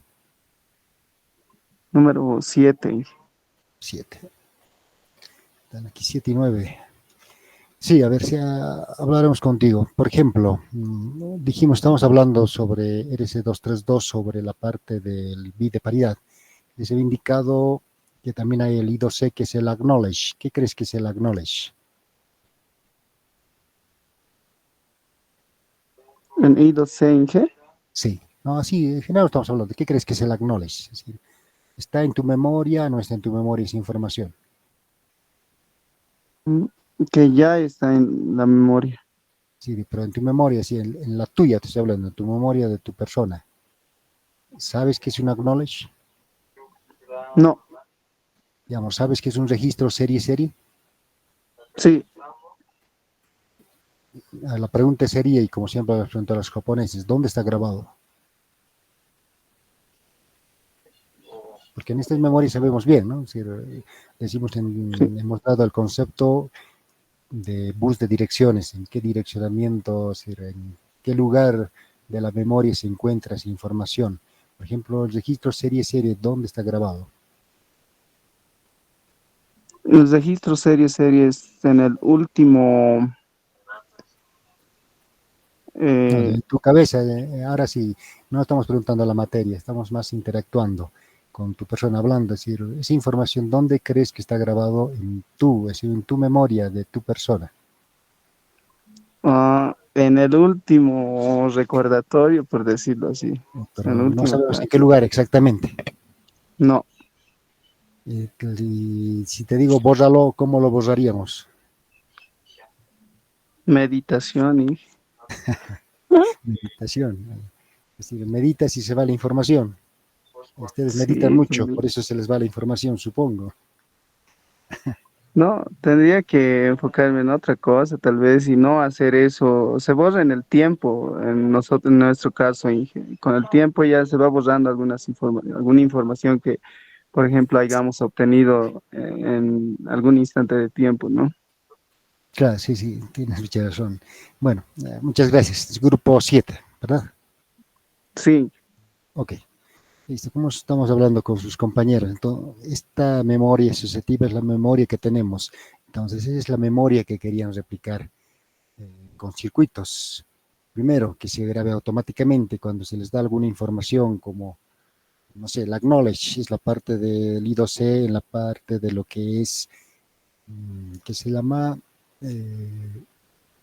Número 7. 7. Están aquí 7 y 9. Sí, a ver si hablaremos contigo. Por ejemplo, dijimos, estamos hablando sobre RC232, sobre la parte del bit de paridad. Les he indicado que también hay el I2C, que es el acknowledge. ¿Qué crees que es el acknowledge? ¿En I2C, Inge? Sí, no, sí, en general estamos hablando de qué crees que es el acknowledge. Es decir, ¿está en tu memoria? ¿No está en tu memoria esa información? Mm, Que ya está en la memoria. Sí, pero en tu memoria, sí, en la tuya te estoy hablando, en tu memoria de tu persona. ¿Sabes qué es un acknowledge? No, Digamos, ¿sabes qué es un registro serie? sí. La pregunta sería, y como siempre les pregunto a los japoneses, ¿dónde está grabado? Porque en estas memorias sabemos bien, ¿no? Es decir, decimos, Sí. hemos dado el concepto de bus de direcciones, en qué direccionamiento, es decir, en qué lugar de la memoria se encuentra esa información. Por ejemplo, el registro serie, ¿dónde está grabado? Los registros series en el último. No, Eh, de tu cabeza, ahora sí, no estamos preguntando la materia, estamos más interactuando con tu persona hablando, es decir, esa información, ¿dónde crees que está grabado en tú, es decir, en tu memoria de tu persona? en el último recordatorio, por decirlo así, Pero en la no última sabemos en parte. qué lugar exactamente. No, Y si te digo bórralo, ¿cómo lo borraríamos? meditación y... Meditación. Es decir, meditas y se va la información. Ustedes meditan Sí, mucho, por eso se les va la información, supongo. no, tendría que enfocarme en otra cosa, tal vez, y no hacer eso. Se borra en el tiempo, en nosotros, en nuestro caso, Inge. Con el tiempo ya se va borrando alguna información que, por ejemplo, hayamos obtenido en algún instante de tiempo, ¿no? Claro, sí, sí, tienes mucha razón. Bueno, muchas gracias. Es grupo 7, ¿verdad? Sí, Ok. Listo, como estamos hablando con sus compañeros, entonces, esta memoria asociativa es la memoria que tenemos. Entonces, esa es la memoria que querían replicar con circuitos. Primero, que se grabe automáticamente cuando se les da alguna información como, no sé, la acknowledge es la parte del I2C, en la parte de lo que es, que se llama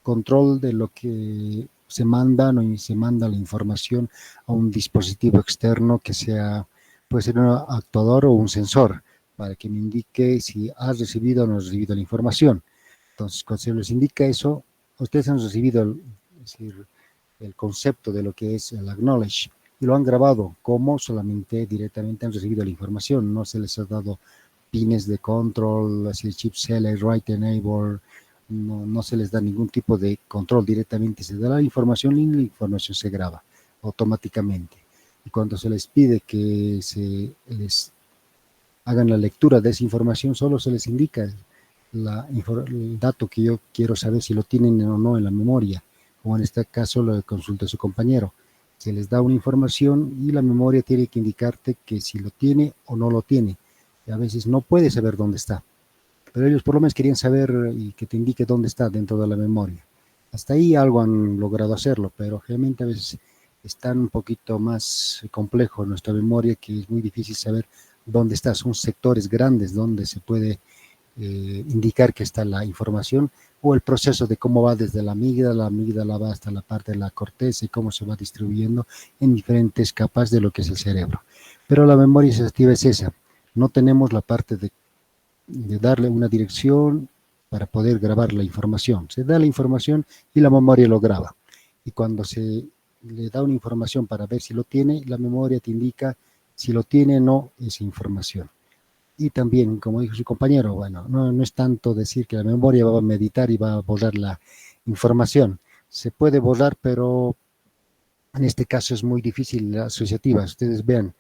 control de lo que se manda y se manda la información a un dispositivo externo que sea, puede ser un actuador o un sensor, para que me indique si has recibido o no has recibido la información. Entonces, cuando se les indica eso, ustedes han recibido es decir, el concepto de lo que es el acknowledge y lo han grabado como solamente directamente han recibido la información, no se les ha dado pines de control, así chip select, write enable, no se les da ningún tipo de control directamente, se da la información y la información se graba automáticamente. Y cuando se les pide que se les hagan la lectura de esa información, solo se les indica el dato que yo quiero saber si lo tienen o no en la memoria, o en este caso lo consulta a su compañero. Se les da una información y la memoria tiene que indicarte que si lo tiene o no lo tiene. Y a veces no puede saber dónde está, pero ellos por lo menos querían saber y que te indique dónde está dentro de la memoria. Hasta ahí algo han logrado hacerlo, pero realmente a veces es tan un poquito más complejo nuestra memoria que es muy difícil saber dónde está. Son sectores grandes donde se puede indicar que está la información o el proceso de cómo va desde la amígdala va hasta la parte de la corteza y cómo se va distribuyendo en diferentes capas de lo que es el cerebro. Pero la memoria selectiva es esa. No tenemos la parte de darle una dirección para poder grabar la información. Se da la información y la memoria lo graba. Y cuando se le da una información para ver si lo tiene, la memoria te indica si lo tiene o no esa información. Y también, como dijo su compañero, bueno, no es tanto decir que la memoria va a meditar y va a borrar la información. Se puede borrar, pero en este caso es muy difícil la asociativa. Ustedes vean,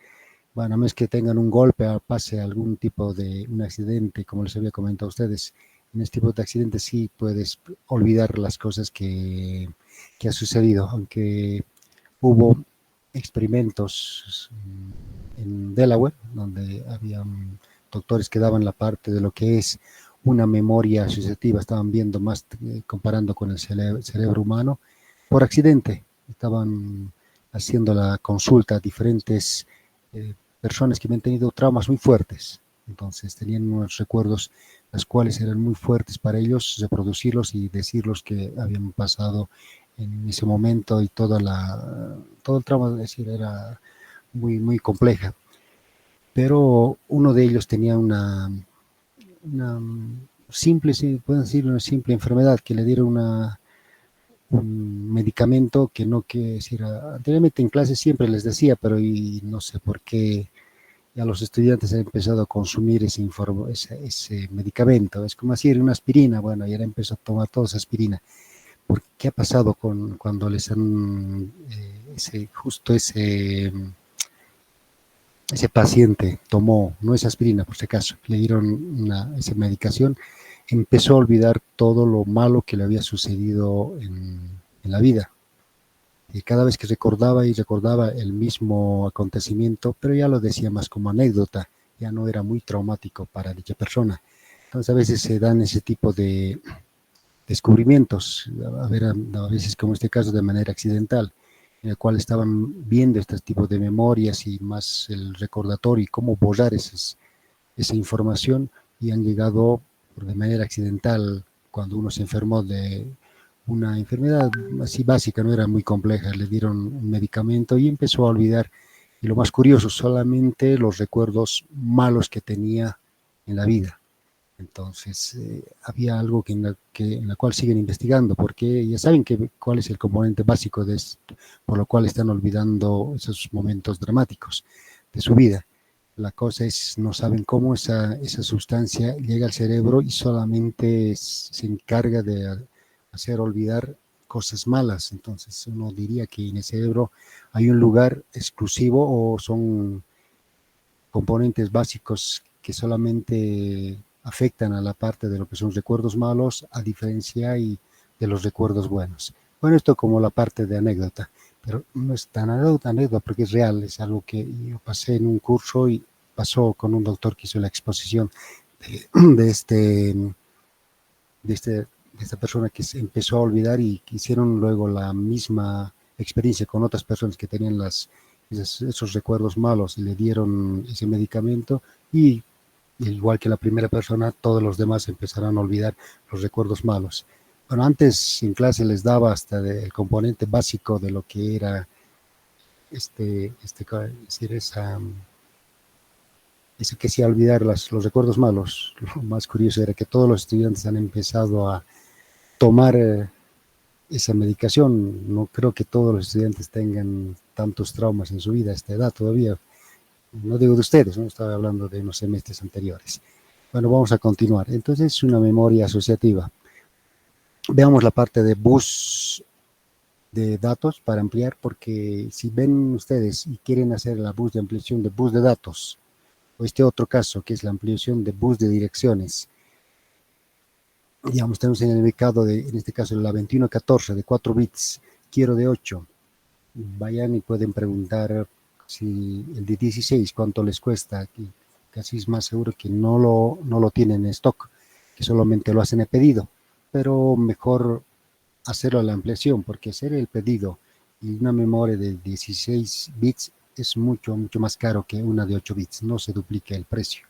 bueno, a menos que tengan un golpe o pase algún tipo de un accidente, como les había comentado a ustedes, en este tipo de accidentes sí puedes olvidar las cosas que ha sucedido, aunque hubo experimentos en Delaware, donde había doctores que daban la parte de lo que es una memoria asociativa, estaban viendo más, comparando con el cerebro humano, por accidente, estaban haciendo la consulta a diferentes personas que habían tenido traumas muy fuertes. Entonces tenían unos recuerdos las cuales eran muy fuertes para ellos, reproducirlos y decirlos que habían pasado en ese momento y todo el trauma, es decir, era muy compleja. Pero uno de ellos tenía una simple, si pueden decir, una simple enfermedad que le dieron un medicamento que no que decir, anteriormente en clase siempre les decía, pero y no sé por qué a los estudiantes han empezado a consumir ese medicamento. Es como decir una aspirina, bueno, y ahora empezó a tomar todos aspirina. ¿Por qué ha pasado cuando les han, justo ese paciente tomó, no es aspirina por si acaso, le dieron esa medicación, empezó a olvidar todo lo malo que le había sucedido en la vida? Y cada vez que recordaba y recordaba el mismo acontecimiento, pero ya lo decía más como anécdota, ya no era muy traumático para dicha persona. Entonces a veces se dan ese tipo descubrimientos, a veces como este caso de manera accidental, en el cual estaban viendo este tipo de memorias y más el recordatorio y cómo borrar esa información, y han llegado de manera accidental cuando uno se enfermó de una enfermedad así básica, no era muy compleja, le dieron un medicamento y empezó a olvidar, y lo más curioso, solamente los recuerdos malos que tenía en la vida. Entonces, había algo en la cual siguen investigando, porque ya saben cuál es el componente básico por lo cual están olvidando esos momentos dramáticos de su vida. La cosa es, no saben cómo esa sustancia llega al cerebro y solamente se encarga de hacer olvidar cosas malas. Entonces, uno diría que en el cerebro hay un lugar exclusivo, o son componentes básicos que solamente afectan a la parte de lo que son recuerdos malos, a diferencia de los recuerdos buenos. Bueno, esto como la parte de anécdota, pero no es tan anécdota porque es real, es algo que yo pasé en un curso y pasó con un doctor que hizo la exposición de, de esta persona que se empezó a olvidar, y que hicieron luego la misma experiencia con otras personas que tenían esos recuerdos malos, y le dieron ese medicamento, y igual que la primera persona, todos los demás empezaron a olvidar los recuerdos malos. Bueno, antes en clase les daba hasta el componente básico de lo que era decir, ese que hacía olvidar los recuerdos malos. Lo más curioso era que todos los estudiantes han empezado a tomar esa medicación. No creo que todos los estudiantes tengan tantos traumas en su vida a esta edad todavía. No digo de ustedes, no estaba hablando de unos semestres anteriores. Bueno, vamos a continuar. Entonces, es una memoria asociativa. Veamos la parte de bus de datos para ampliar, porque si ven ustedes y quieren hacer la bus de ampliación de bus de datos, o este otro caso que es la ampliación de bus de direcciones, digamos, tenemos en el mercado en este caso la 2114 de 4 bits, quiero de 8, vayan y pueden preguntar si el de 16 cuánto les cuesta, y casi es más seguro que no lo tienen en stock, que solamente lo hacen a pedido, pero mejor hacerlo a la ampliación, porque hacer el pedido y una memoria de 16 bits es mucho más caro que una de 8 bits, no se duplica el precio.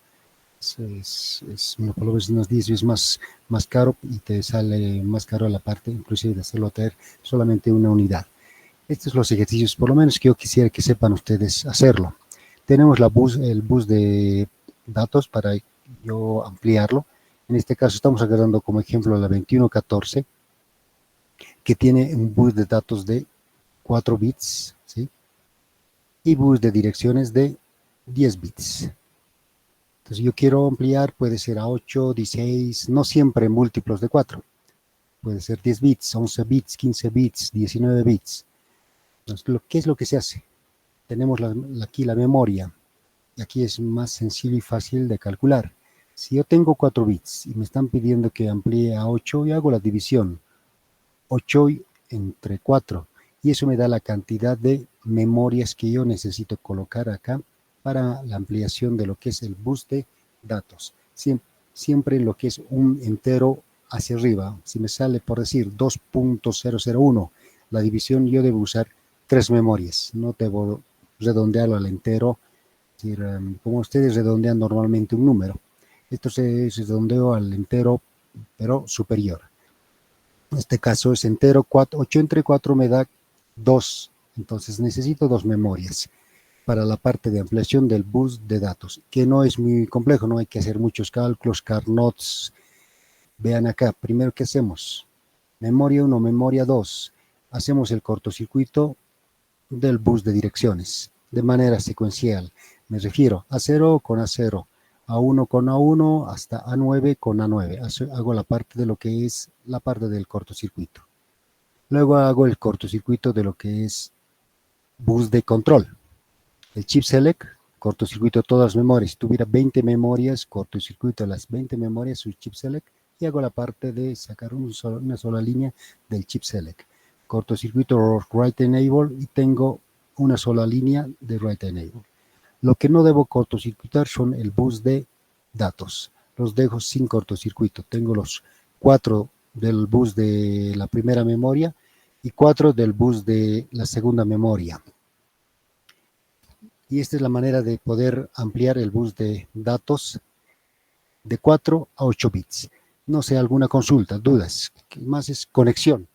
Por lo menos unos 10 veces más caro, y te sale más caro la parte inclusive de hacerlo traer solamente una unidad. Estos son los ejercicios, por lo menos, que yo quisiera que sepan ustedes hacerlo. Tenemos el bus de datos para yo ampliarlo. En este caso estamos agarrando como ejemplo la 2114, que tiene un bus de datos de 4 bits, ¿sí? Y bus de direcciones de 10 bits. Entonces yo quiero ampliar, puede ser a 8, 16, no siempre múltiplos de 4. Puede ser 10 bits, 11 bits, 15 bits, 19 bits. Entonces, ¿qué es lo que se hace? Tenemos aquí la memoria, y aquí es más sencillo y fácil de calcular. Si yo tengo 4 bits y me están pidiendo que amplíe a 8, yo hago la división. 8 entre 4, y eso me da la cantidad de memorias que yo necesito colocar acá para la ampliación de lo que es el bus de datos. Siempre lo que es un entero hacia arriba. Si me sale, por decir, 2.001, la división, yo debo usar 3 memorias, no debo redondearlo al entero, es decir, como ustedes redondean normalmente un número. Esto se redondeo al entero, pero superior. En este caso es entero, 8 entre 4 me da 2, entonces necesito 2 memorias para la parte de ampliación del bus de datos, que no es muy complejo, no hay que hacer muchos cálculos, Carnots. Vean acá, primero, ¿qué hacemos? Memoria 1, memoria 2, hacemos el cortocircuito del bus de direcciones de manera secuencial. Me refiero a 0 con A0, A1 con A1 hasta A9 con A9. Hago la parte de lo que es la parte del cortocircuito. Luego hago el cortocircuito de lo que es bus de control. El chip select, cortocircuito todas las memorias. Si tuviera 20 memorias, cortocircuito las 20 memorias, su chip select, y hago la parte de sacar una sola línea del chip select. Cortocircuito write enable, y tengo una sola línea de write enable. Lo que no debo cortocircuitar son el bus de datos. Los dejo sin cortocircuito. Tengo los 4 del bus de la primera memoria y 4 del bus de la segunda memoria. Y esta es la manera de poder ampliar el bus de datos de 4 a 8 bits. No sé, alguna consulta, dudas, ¿qué más es conexión?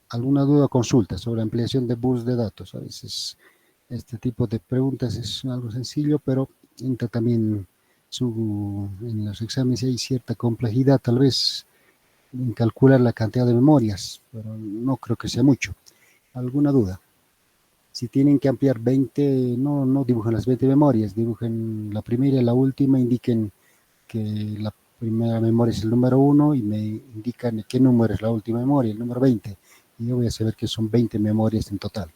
¿Alguna duda o consulta sobre ampliación de bus de datos? A veces este tipo de preguntas es algo sencillo, pero entra también en los exámenes hay cierta complejidad, tal vez en calcular la cantidad de memorias, pero no creo que sea mucho. ¿Alguna duda? Si tienen que ampliar 20, no dibujen las 20 memorias, dibujen la primera y la última, indiquen que la primera memoria es el número 1 y me indican qué número es la última memoria, el número 20. Y yo voy a saber que son 20 memorias en total.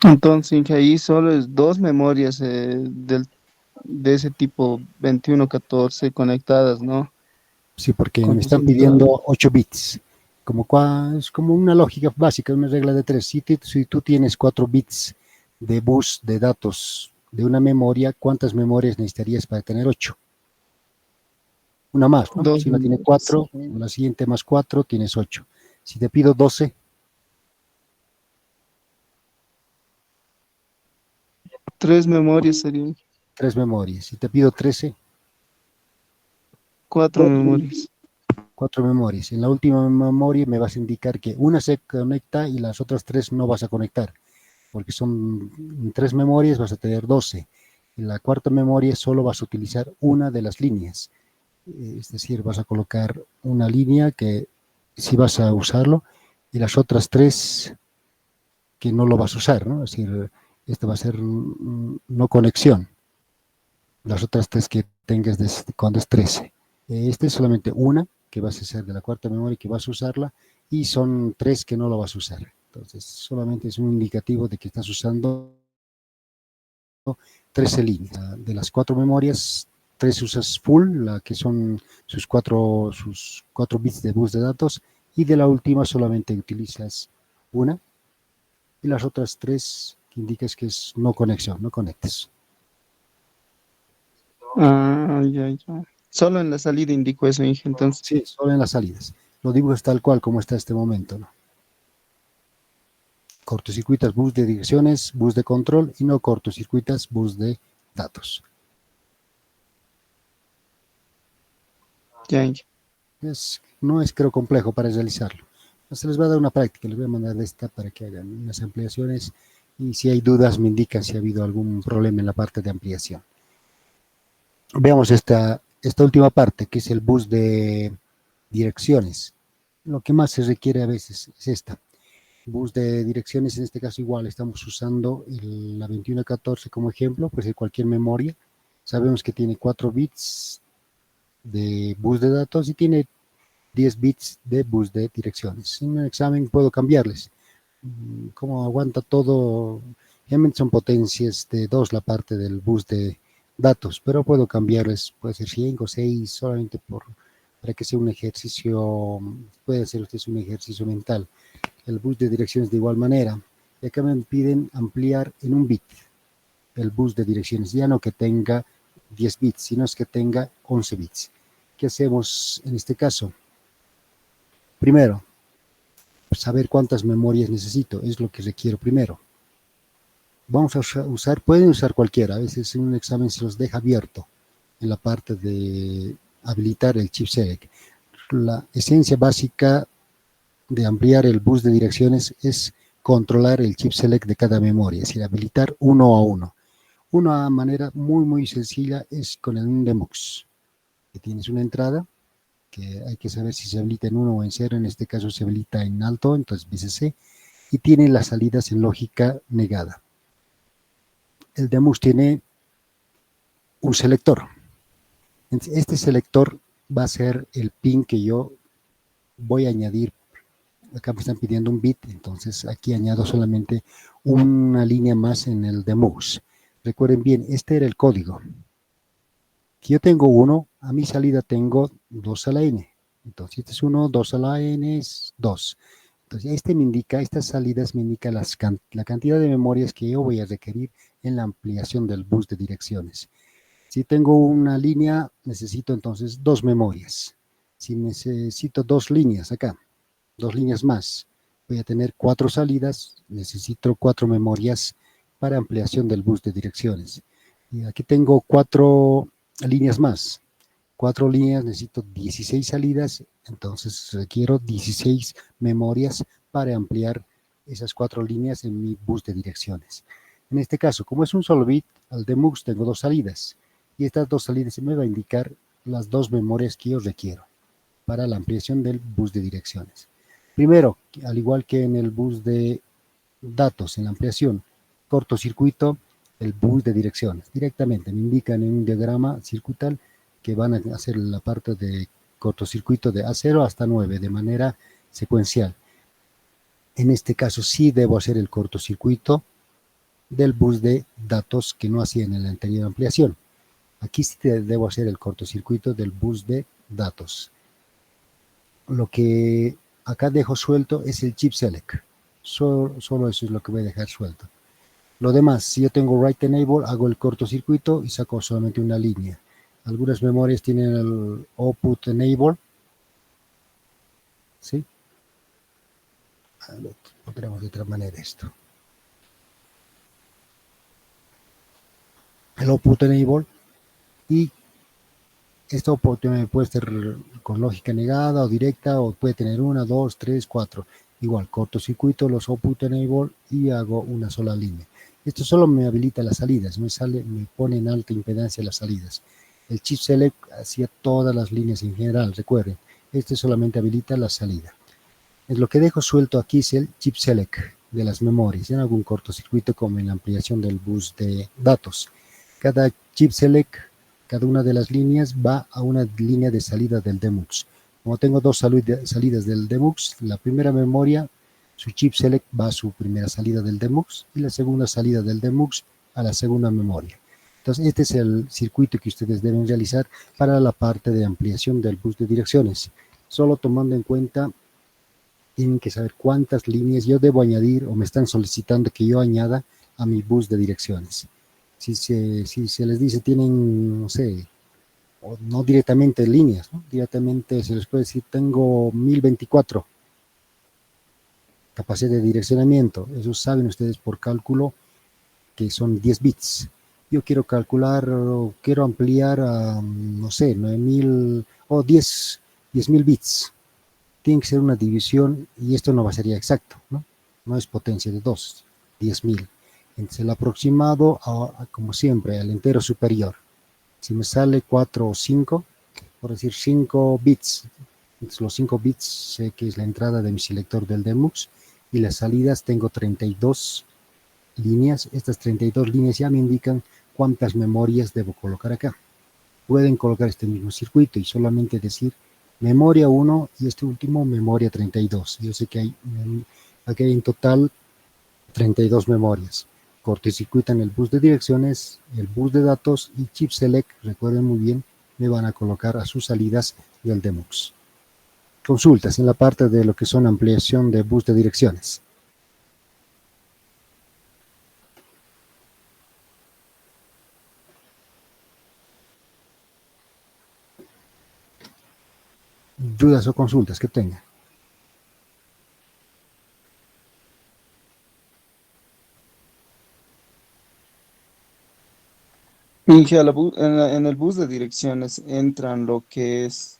Entonces, ahí solo es dos memorias de ese tipo 2114 conectadas, ¿no? Sí, porque Con me están resultado. pidiendo 8 bits. Es como una lógica básica, una regla de 3. Si tú tienes 4 bits de bus de datos de una memoria, ¿cuántas memorias necesitarías para tener 8? Una más, ¿no? Dos Si una tiene memorias. 4, la siguiente más 4, tienes 8. Si te pido 12, 3 memorias serían 3 memorias. Si te pido 13, 4 memorias. 4 memorias. En la última memoria me vas a indicar que una se conecta y las otras 3 no vas a conectar, porque son 3 memorias, vas a tener 12. En la cuarta memoria solo vas a utilizar una de las líneas. Es decir, vas a colocar una línea que sí vas a usarlo y las otras 3 que no lo vas a usar, ¿no? Es decir, esta va a ser no conexión. Las otras 3 que tengas cuando es 13. Esta es solamente una que vas a hacer de la cuarta memoria que vas a usarla y son 3 que no lo vas a usar. Entonces, solamente es un indicativo de que estás usando 13 líneas. De las 4 memorias, 3 usas full, la que son sus cuatro bits de bus de datos, y de la última solamente utilizas una, y las otras 3 que indicas que es no conexión, no conectes. Ah, ya, ya. Solo en la salida indico eso, Inge, entonces. Sí, solo en las salidas. Lo dibujas tal cual como está este momento, ¿no? Cortocircuitas bus de direcciones, bus de control, y no cortocircuitas bus de datos. Ya, Inge. No es, creo, complejo para realizarlo. Se les va a dar una práctica, les voy a mandar esta para que hagan unas ampliaciones y si hay dudas me indican si ha habido algún problema en la parte de ampliación. Veamos esta última parte, que es el bus de direcciones. Lo que más se requiere a veces es esta. Bus de direcciones, en este caso igual, estamos usando la 2114 como ejemplo, pues de cualquier memoria. Sabemos que tiene 4 bits de bus de datos y tiene 10 bits de bus de direcciones. En un examen puedo cambiarles. Como aguanta todo, generalmente son potencias de 2 la parte del bus de datos, pero puedo cambiarles, puede ser 5 o 6, solamente para que sea un ejercicio, puede ser usted un ejercicio mental. El bus de direcciones de igual manera. Y acá me piden ampliar en un bit el bus de direcciones, ya no que tenga 10 bits, sino es que tenga 11 bits. ¿Qué hacemos en este caso? Primero, saber cuántas memorias necesito, es lo que requiero primero. Vamos a usar, pueden usar cualquiera, a veces en un examen se los deja abierto en la parte de habilitar el chip select. La esencia básica de ampliar el bus de direcciones es controlar el chip select de cada memoria, es decir, habilitar uno a uno. Una manera muy sencilla es con el Demux, que tienes una entrada, que hay que saber si se habilita en 1 o en 0, en este caso se habilita en alto, entonces BCC, y tiene las salidas en lógica negada. El Demux tiene un selector. Este selector va a ser el pin que yo voy a añadir. Acá me están pidiendo un bit, entonces aquí añado solamente una línea más en el Demux. Recuerden bien, este era el código. Si yo tengo 1, a mi salida tengo 2 a la n. Entonces, este es 1, 2 a la n es 2. Entonces, estas salidas me indican la cantidad de memorias que yo voy a requerir en la ampliación del bus de direcciones. Si tengo una línea, necesito entonces 2 memorias. Si necesito 2 líneas acá, 2 líneas más, voy a tener 4 salidas, necesito 4 memorias para ampliación del bus de direcciones. Y aquí tengo 4 líneas más. 4 líneas, necesito 16 salidas, entonces requiero 16 memorias para ampliar esas 4 líneas en mi bus de direcciones. En este caso, como es un solo bit, al demux tengo 2 salidas, y estas 2 salidas me va a indicar las 2 memorias que yo requiero para la ampliación del bus de direcciones. Primero, al igual que en el bus de datos, en la ampliación, cortocircuito, el bus de direcciones. Directamente me indican en un diagrama circuital que van a hacer la parte de cortocircuito de A0 hasta 9 de manera secuencial. En este caso sí debo hacer el cortocircuito del bus de datos que no hacía en la anterior ampliación. Aquí sí debo hacer el cortocircuito del bus de datos. Lo que acá dejo suelto es el chip select. Solo eso es lo que voy a dejar suelto. Lo demás, si yo tengo write enable, hago el cortocircuito y saco solamente una línea. Algunas memorias tienen el output enable. ¿Sí? Lo pondremos de otra manera esto. El output enable, y esta oportunidad puede ser con lógica negada o directa, o puede tener 1, 2, 3, 4. Igual, cortocircuito los output enable y hago una sola línea. Esto solo me habilita las salidas, me pone en alta impedancia las salidas. El chip select hacía todas las líneas en general, recuerden. Este solamente habilita la salida. Lo que dejo suelto aquí es el chip select de las memorias. En algún cortocircuito como en la ampliación del bus de datos. Cada chip select, cada una de las líneas va a una línea de salida del demux. Como tengo 2 salidas del demux, la primera memoria, su chip select va a su primera salida del demux y la segunda salida del demux a la segunda memoria. Entonces, este es el circuito que ustedes deben realizar para la parte de ampliación del bus de direcciones. Solo tomando en cuenta, tienen que saber cuántas líneas yo debo añadir o me están solicitando que yo añada a mi bus de direcciones. Si se les dice tienen, no sé, o no directamente líneas, ¿no? Directamente se les puede decir tengo 1024 capacidad de direccionamiento. Eso saben ustedes por cálculo que son 10 bits. Yo quiero calcular o quiero ampliar a, no sé, 9000 o 10.000 bits. Tiene que ser una división y esto no va a ser ya exacto, ¿no? No es potencia de 2, 10.000. Entonces el aproximado, como siempre, al entero superior. Si me sale 4 o 5, por decir 5 bits, entonces los 5 bits sé que es la entrada de mi selector del demux y las salidas tengo 32 líneas. Estas 32 líneas ya me indican cuántas memorias debo colocar acá. Pueden colocar este mismo circuito y solamente decir memoria 1 y este último memoria 32. Yo sé que aquí hay en total 32 memorias. Cortocircuitan el bus de direcciones, el bus de datos y chip select, recuerden muy bien, me van a colocar a sus salidas del demux. Consultas en la parte de lo que son ampliación de bus de direcciones. Dudas o consultas que tengan. Inge, en el bus de direcciones entran lo que es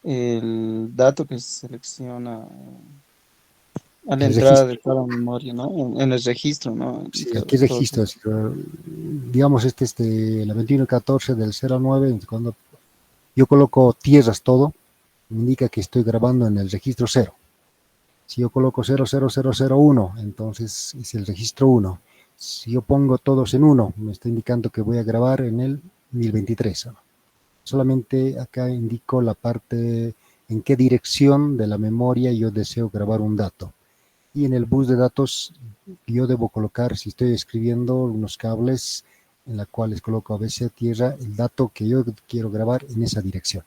el dato que se selecciona a la El entrada de registro. cada memoria, ¿no? En el registro, ¿no? Sí, aquí registros. Digamos, la 2114 del 09, cuando yo coloco tierras todo, me indica que estoy grabando en el registro 0. Si yo coloco 00001, entonces es el registro 1. Si yo pongo todos en 1, me está indicando que voy a grabar en el 1023. ¿No? Solamente acá indico la parte en qué dirección de la memoria yo deseo grabar un dato. Y en el bus de datos yo debo colocar, si estoy escribiendo unos cables en los cuales coloco a veces a tierra, el dato que yo quiero grabar en esa dirección.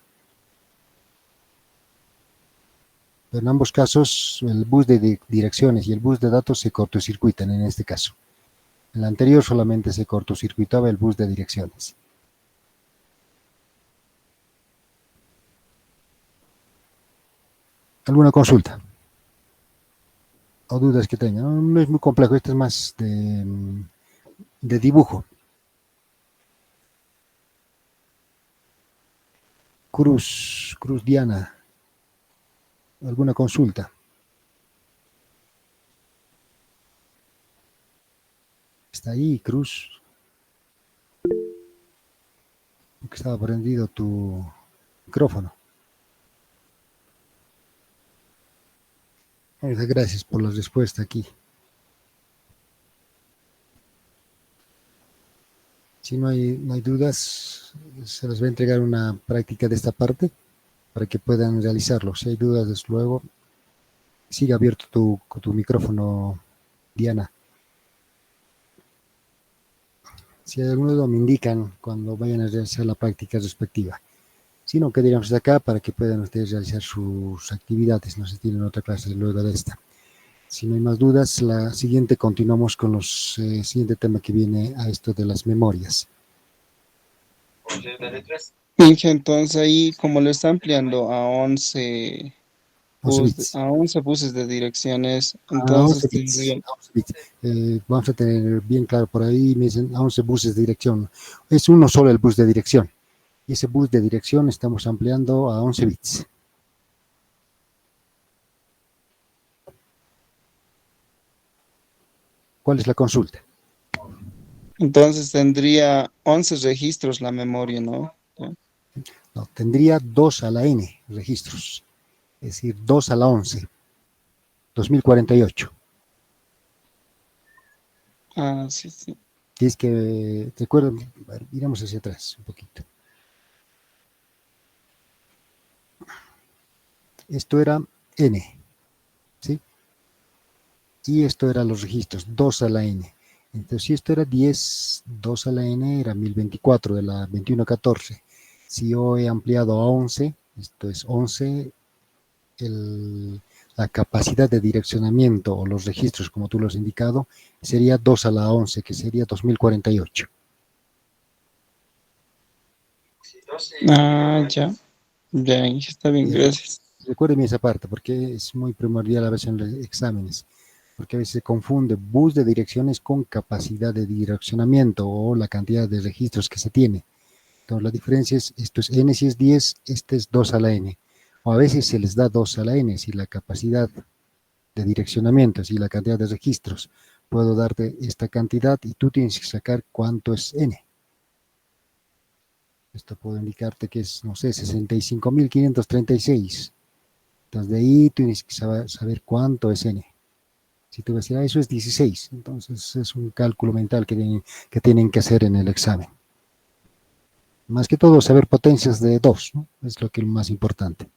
Pero en ambos casos, el bus de direcciones y el bus de datos se cortocircuitan en este caso. En el anterior solamente se cortocircuitaba el bus de direcciones. ¿Alguna consulta? ¿O dudas que tengan? No, no es muy complejo, esto es más de dibujo. Cruz Diana. ¿Alguna consulta? Está ahí, Cruz. Porque estaba prendido tu micrófono. Muchas gracias por la respuesta aquí. Si no hay dudas, se les va a entregar una práctica de esta parte para que puedan realizarlo. Si hay dudas, desde luego, sigue abierto tu micrófono, Diana. Si hay alguna duda, me indican cuando vayan a realizar la práctica respectiva. Si no, quedaríamos hasta acá para que puedan ustedes realizar sus actividades. No se tienen otra clase luego de esta. Si no hay más dudas, la siguiente continuamos con los siguiente tema que viene a esto de las memorias. Inge, entonces ahí como lo está ampliando a 11 11 bits. a 11 buses de direcciones, A 11 entonces bits. tendría, A 11 bits. Vamos a tener bien claro por ahí, me dicen a 11 buses de dirección. Es uno solo el bus de dirección. Y ese bus de dirección estamos ampliando a 11 bits. ¿Cuál es la consulta? entonces tendría 11 registros la memoria, ¿no? No, tendría 2 a la n registros. Es decir, 2 a la 11. 2048. Ah, sí, sí. Tienes que, recuerden, iremos hacia atrás un poquito. Esto era n, ¿sí? Y esto era los registros, 2 a la n. Entonces, si esto era 10, 2 a la n era 1024 de la 2114. Si yo he ampliado a 11, esto es 11, la capacidad de direccionamiento o los registros, como tú lo has indicado, sería 2 a la 11, que sería 2048. Ah, ya. Ya, Inge, está bien, gracias. Recuerden esa parte porque es muy primordial a veces en los exámenes, porque a veces se confunde bus de direcciones con capacidad de direccionamiento o la cantidad de registros que se tiene. Entonces la diferencia es, esto es n si es 10, este es 2 a la n. O a veces se les da 2 a la n si la capacidad de direccionamiento, si la cantidad de registros. Puedo darte esta cantidad y tú tienes que sacar cuánto es n. Esto puedo indicarte que es, no sé, 65.536. Entonces de ahí tú tienes que saber cuánto es n. Si tú vas a decir, eso es 16, entonces es un cálculo mental que tienen que hacer en el examen. Más que todo, saber potencias de 2, ¿no? Es lo que es más importante.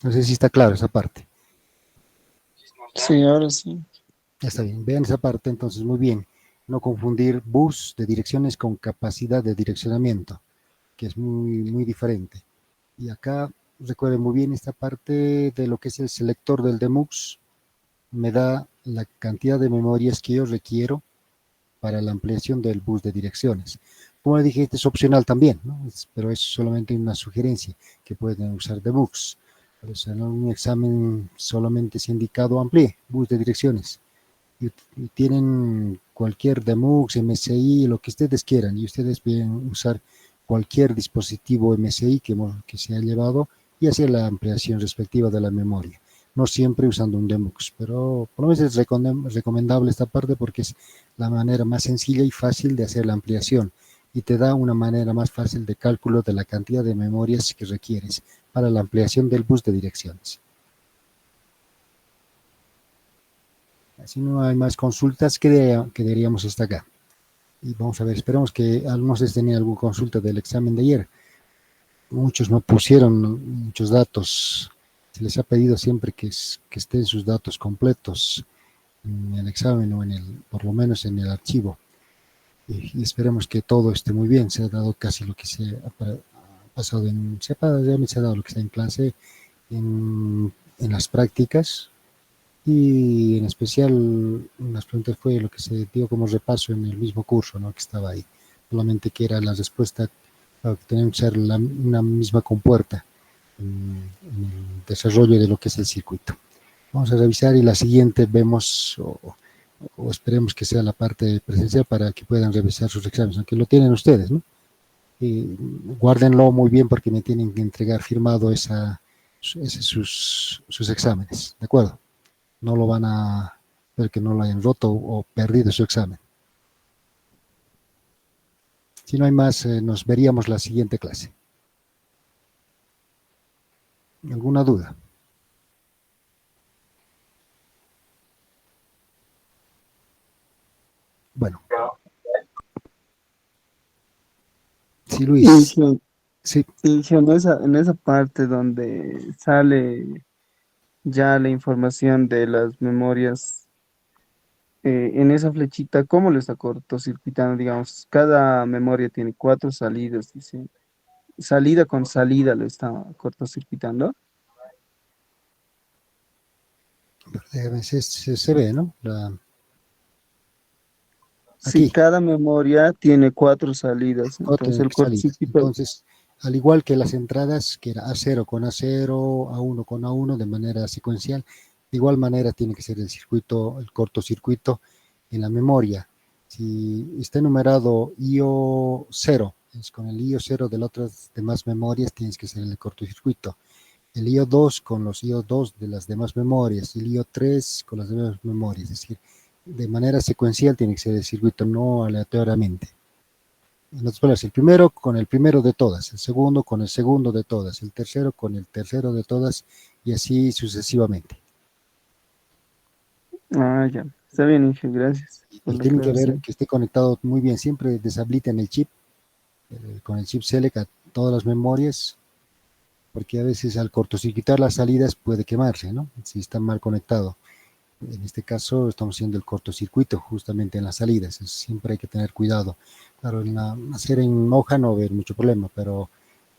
No sé si está claro esa parte. Sí, ahora sí. Ya está bien, vean esa parte, entonces muy bien. No confundir bus de direcciones con capacidad de direccionamiento, que es muy diferente. Y acá, recuerden muy bien esta parte de lo que es el selector del DEMUX, me da la cantidad de memorias que yo requiero para la ampliación del bus de direcciones. Como le dije, este es opcional también, ¿no? Pero es solamente una sugerencia que pueden usar DEMUX. Por eso en un examen solamente se ha indicado amplíe bus de direcciones. Y tienen cualquier DEMUX, MSI, lo que ustedes quieran, y ustedes pueden usar cualquier dispositivo MSI que se ha llevado y hacer la ampliación respectiva de la memoria. No siempre usando un DEMUX, pero por lo menos es recomendable esta parte porque es la manera más sencilla y fácil de hacer la ampliación y te da una manera más fácil de cálculo de la cantidad de memorias que requieres para la ampliación del bus de direcciones. Si no hay más consultas, quedaríamos hasta acá. Y vamos a ver, esperamos que algunos de ustedes tenían alguna consulta del examen de ayer. Muchos no pusieron muchos datos. Se les ha pedido siempre que estén sus datos completos en el examen o por lo menos en el archivo. Y esperemos que todo esté muy bien. Se ha dado casi lo que se pasado ya me se ha dado lo que está en clase, en las prácticas, y en especial las preguntas fue lo que se dio como repaso en el mismo curso, ¿no? Que estaba ahí, solamente que era la respuesta, claro, que tenía que ser una misma compuerta en el desarrollo de lo que es el circuito. Vamos a revisar y la siguiente vemos o esperemos que sea la parte presencial para que puedan revisar sus exámenes, aunque lo tienen ustedes, ¿no? Y guárdenlo muy bien porque me tienen que entregar firmado sus exámenes, ¿de acuerdo? No lo van a ver que no lo hayan roto o perdido su examen. Si no hay más, nos veríamos la siguiente clase. ¿Alguna duda? Bueno. Sí, Luis. Sí. En esa parte donde sale ya la información de las memorias, en esa flechita, ¿cómo lo está cortocircuitando? Digamos, cada memoria tiene 4 salidas, dice. Salida con salida lo está cortocircuitando. Se ve, ¿no? Sí, Aquí. cada memoria tiene 4 salidas, entonces el Salidas. cortocircuito. Entonces, al igual que las entradas, que era A0 con A0, A1 con A1 de manera secuencial, de igual manera tiene que ser el circuito, el cortocircuito en la memoria. Si está enumerado IO0, es con el IO0 de las otras demás memorias, tienes que ser el cortocircuito. El IO2 con los IO2 de las demás memorias, y el IO3 con las demás memorias, es decir, de manera secuencial tiene que ser el circuito, no aleatoriamente. El primero con el primero de todas, el segundo con el segundo de todas, el tercero con el tercero de todas, y así sucesivamente. Ah, ya. Está bien, Inge, gracias por Y la tienen que ver aclaración. que esté conectado muy bien. Siempre deshabiliten el chip, con el chip Select a todas las memorias, porque a veces al cortocircuitar las salidas puede quemarse, ¿no? Si está mal conectado. En este caso estamos haciendo el cortocircuito justamente en las salidas. Siempre hay que tener cuidado. Claro, hacer en hoja no va a haber mucho problema, pero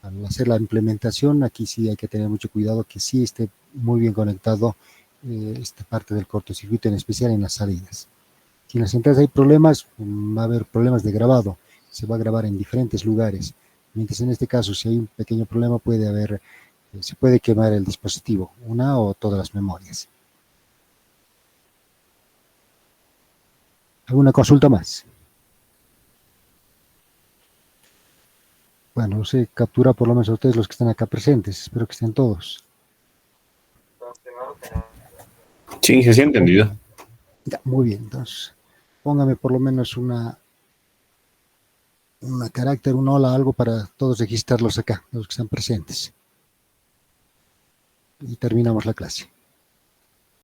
al hacer la implementación aquí sí hay que tener mucho cuidado que sí esté muy bien conectado esta parte del cortocircuito, en especial en las salidas. Si en las entradas hay problemas, va a haber problemas de grabado. Se va a grabar en diferentes lugares. Mientras en este caso, si hay un pequeño problema, se puede quemar el dispositivo, una o todas las memorias. ¿Alguna consulta más? Bueno, se captura por lo menos a ustedes los que están acá presentes. Espero que estén todos. Sí, sí, entendido. Ya, muy bien, entonces póngame por lo menos una carácter, un hola, algo para todos registrarlos acá, los que están presentes. Y terminamos la clase.